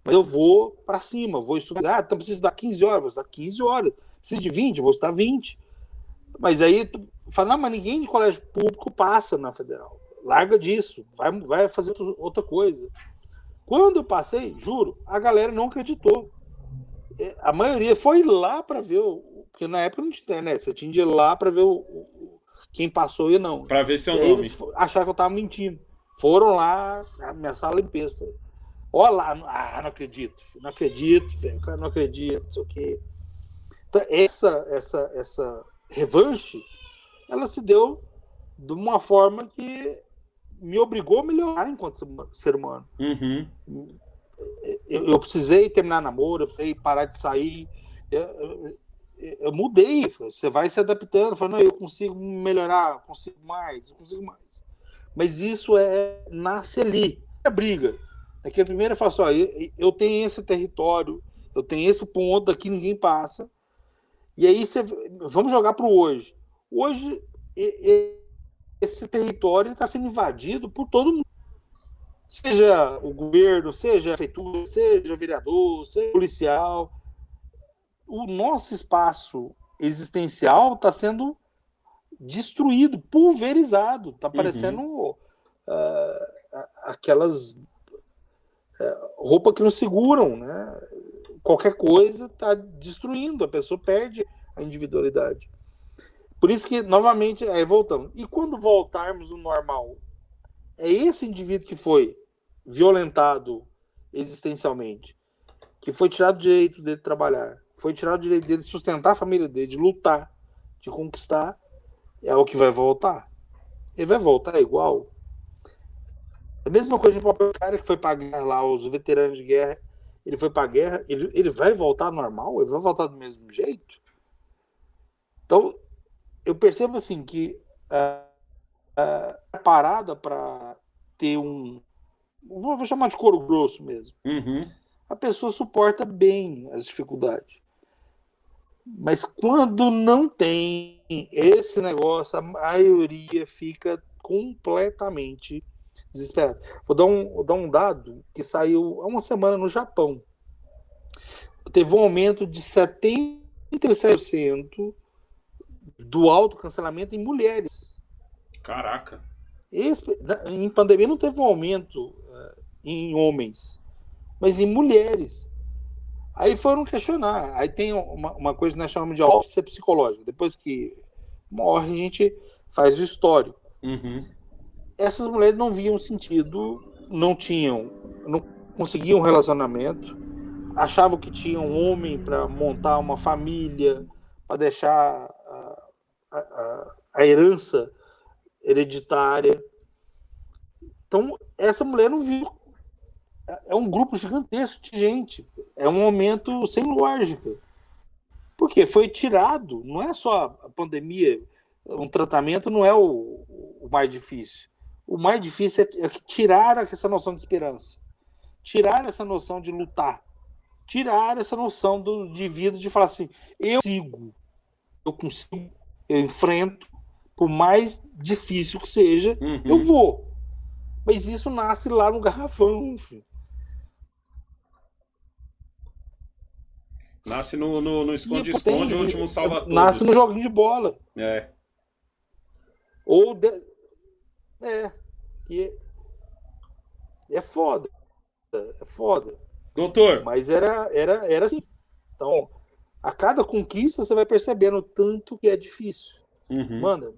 Mas eu vou para cima, vou estudar. Então preciso estudar 15 horas, vou estudar 15 horas. Preciso de 20, vou estudar 20. Mas aí tu fala, não, mas ninguém de colégio público passa na federal. Larga disso, vai fazer outra coisa. Quando eu passei, juro, a galera não acreditou. A maioria foi lá para ver, porque na época não tinha internet, você tinha de ir lá para ver quem passou e não. Para ver seu nome. Eles acharam que eu tava mentindo. Foram lá, a minha sala em peso. Olha lá, não acredito, não acredito, não acredito, não sei o quê. Então, essa revanche, ela se deu de uma forma que me obrigou a melhorar enquanto ser humano. Uhum. Eu precisei terminar namoro, eu precisei parar de sair. Eu mudei, você vai se adaptando, falando, não, eu consigo melhorar, eu consigo mais. Mas isso nasce ali, é briga. Aqui a primeira fala assim, ó, eu tenho esse território, eu tenho esse ponto, aqui ninguém passa. E aí vamos jogar para o hoje. Hoje, esse território está sendo invadido por todo mundo. Seja o governo, seja a prefeitura, seja o vereador, seja o policial. O nosso espaço existencial está sendo destruído, pulverizado. Está parecendo aquelas roupas que não seguram, né? Qualquer coisa está destruindo, a pessoa perde a individualidade. Por isso que, novamente, aí voltamos. E quando voltarmos ao normal, é esse indivíduo que foi violentado existencialmente, que foi tirado o direito dele de trabalhar, foi tirado o direito dele de sustentar a família dele, de lutar, de conquistar, é o que vai voltar. Ele vai voltar igual. É a mesma coisa para o cara que foi para a guerra lá, os veteranos de guerra, ele foi para a guerra, ele vai voltar normal? Ele vai voltar do mesmo jeito? Então, eu percebo assim que a parada para ter vou chamar de couro grosso mesmo. Uhum. A pessoa suporta bem as dificuldades. Mas quando não tem esse negócio, a maioria fica completamente desesperada. Vou dar um dado que saiu há uma semana no Japão. Teve um aumento de 77% do autocancelamento em mulheres. Caraca. Em pandemia não teve um aumento em homens, mas em mulheres. Aí foram questionar. Aí tem uma coisa que nós chamamos de autópsia psicológica. Depois que morre, a gente faz o histórico. Uhum. Essas mulheres não viam sentido, não conseguiam um relacionamento, achavam que tinham um homem para montar uma família, para deixar a herança hereditária. Então, essa mulher não viu. É um grupo gigantesco de gente. É um aumento sem lógica. Porque foi tirado. Não é só a pandemia. Um tratamento não é o mais difícil. O mais difícil é tirar essa noção de esperança. Tirar essa noção de lutar. Tirar essa noção de vida, de falar assim, eu consigo, eu enfrento, por mais difícil que seja, eu vou. Mas isso nasce lá no garrafão, filho. Nasce no esconde-esconde, o último salva todos. Nasce no joguinho de bola. É. É foda. É foda. Doutor. Mas era assim. Então, a cada conquista você vai percebendo o tanto que é difícil. Manda.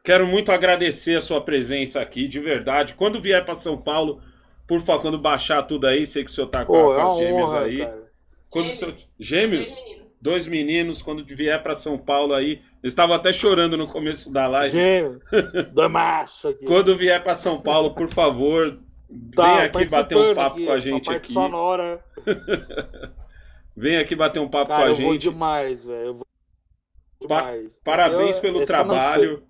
Quero muito agradecer a sua presença aqui, de verdade. Quando vier para São Paulo, por favor, quando baixar tudo aí, sei que o senhor tá com as gêmeas aí. Cara. Quando gêmeos? Dois meninos, quando vier para São Paulo aí. Eles estavam até chorando no começo da live. Gêmeos. Dois machos aqui. Quando vier para São Paulo, por favor, vem aqui bater um papo com a gente aqui. Sonora. Vem aqui bater um papo cara, com a gente. Eu vou demais, velho. Eu vou demais. Parabéns pelo trabalho.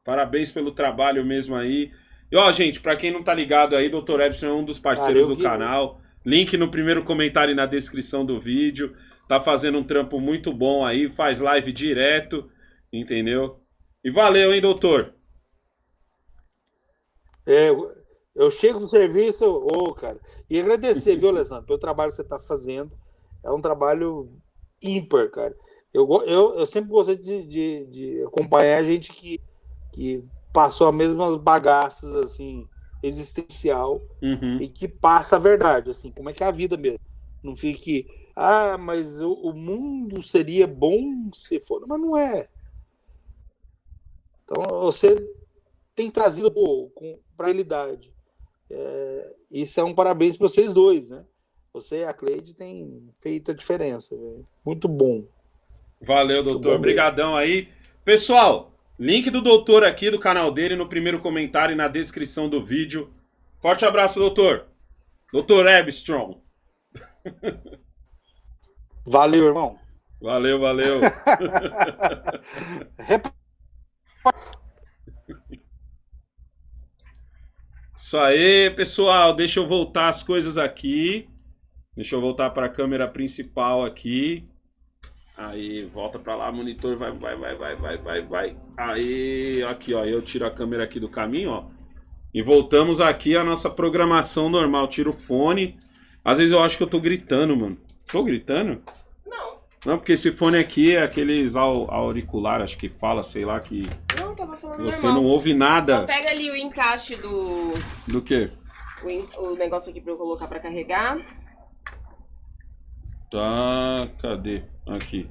Parabéns pelo trabalho mesmo aí. E ó, gente, pra quem não tá ligado aí, Dr. Ebson é um dos parceiros do canal. Link no primeiro comentário e na descrição do vídeo. Tá fazendo um trampo muito bom aí, faz live direto, entendeu? E valeu, hein, doutor? Eu chego no serviço, cara. E agradecer, viu, Alessandro, pelo trabalho que você tá fazendo. É um trabalho ímpar, cara. Eu sempre gostei de acompanhar gente que passou as mesmas bagaças, assim, existencial, e que passa a verdade, assim, como é que é a vida mesmo. Não fique, mas o mundo seria bom se for, mas não é. Então, você tem trazido para a realidade. Isso é um parabéns para vocês dois, né? Você e a Cleide têm feito a diferença, véio. Muito bom. Valeu, doutor. Obrigadão aí. Pessoal, link do doutor aqui, do canal dele, no primeiro comentário e na descrição do vídeo. Forte abraço, doutor. Dr. Ebstrong. Valeu, irmão. Valeu. Isso aí, pessoal. Deixa eu voltar as coisas aqui. Deixa eu voltar para a câmera principal aqui. Aí, volta pra lá, monitor, vai. Aí, aqui, ó, eu tiro a câmera aqui do caminho, ó. E voltamos aqui à nossa programação normal. Tiro o fone. Às vezes eu acho que eu tô gritando, mano. Tô gritando? Não, porque esse fone aqui é aqueles auricular, acho que fala, sei lá, que... Não, tava falando você normal. não ouve nada. Só pega ali o encaixe do... Do quê? O negócio aqui pra eu colocar pra carregar. Tá, cadê? Aqui.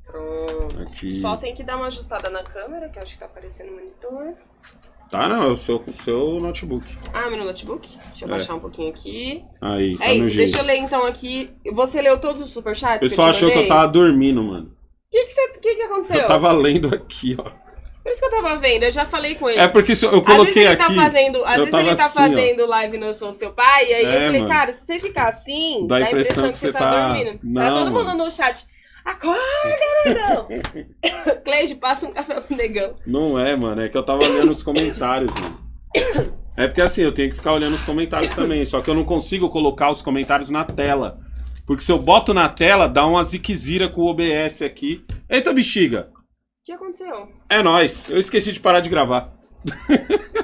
Pronto. Aqui. Só tem que dar uma ajustada na câmera, que eu acho que tá aparecendo no monitor. Tá, não, é o seu notebook. Ah, meu notebook? Deixa eu baixar um pouquinho aqui. Aí, tá É no isso, jeito. deixa eu ler então aqui. Você leu todos os superchats? O pessoal que eu te achou que eu mandei? tava dormindo, mano. O que aconteceu? Eu tava lendo aqui, ó. Por isso que eu tava vendo, eu já falei com ele. É porque eu Às coloquei vezes ele aqui. tá fazendo, às eu vezes ele tava tá assim, ó. fazendo live no Eu Sou Seu Pai, e aí eu falei, mano. cara, se você ficar assim, Dá dá a impressão que você tá dormindo. Não, Tá todo mundo mano. no chat. Acorda, negão! Cleide, passa um café pro negão. Não é, mano. É que eu tava olhando os comentários, mano. É porque assim, eu tenho que ficar olhando os comentários também. Só que eu não consigo colocar os comentários na tela. Porque se eu boto na tela, dá uma ziquezira com o OBS aqui. Eita, bexiga! O que aconteceu? É nóis. Eu esqueci de parar de gravar.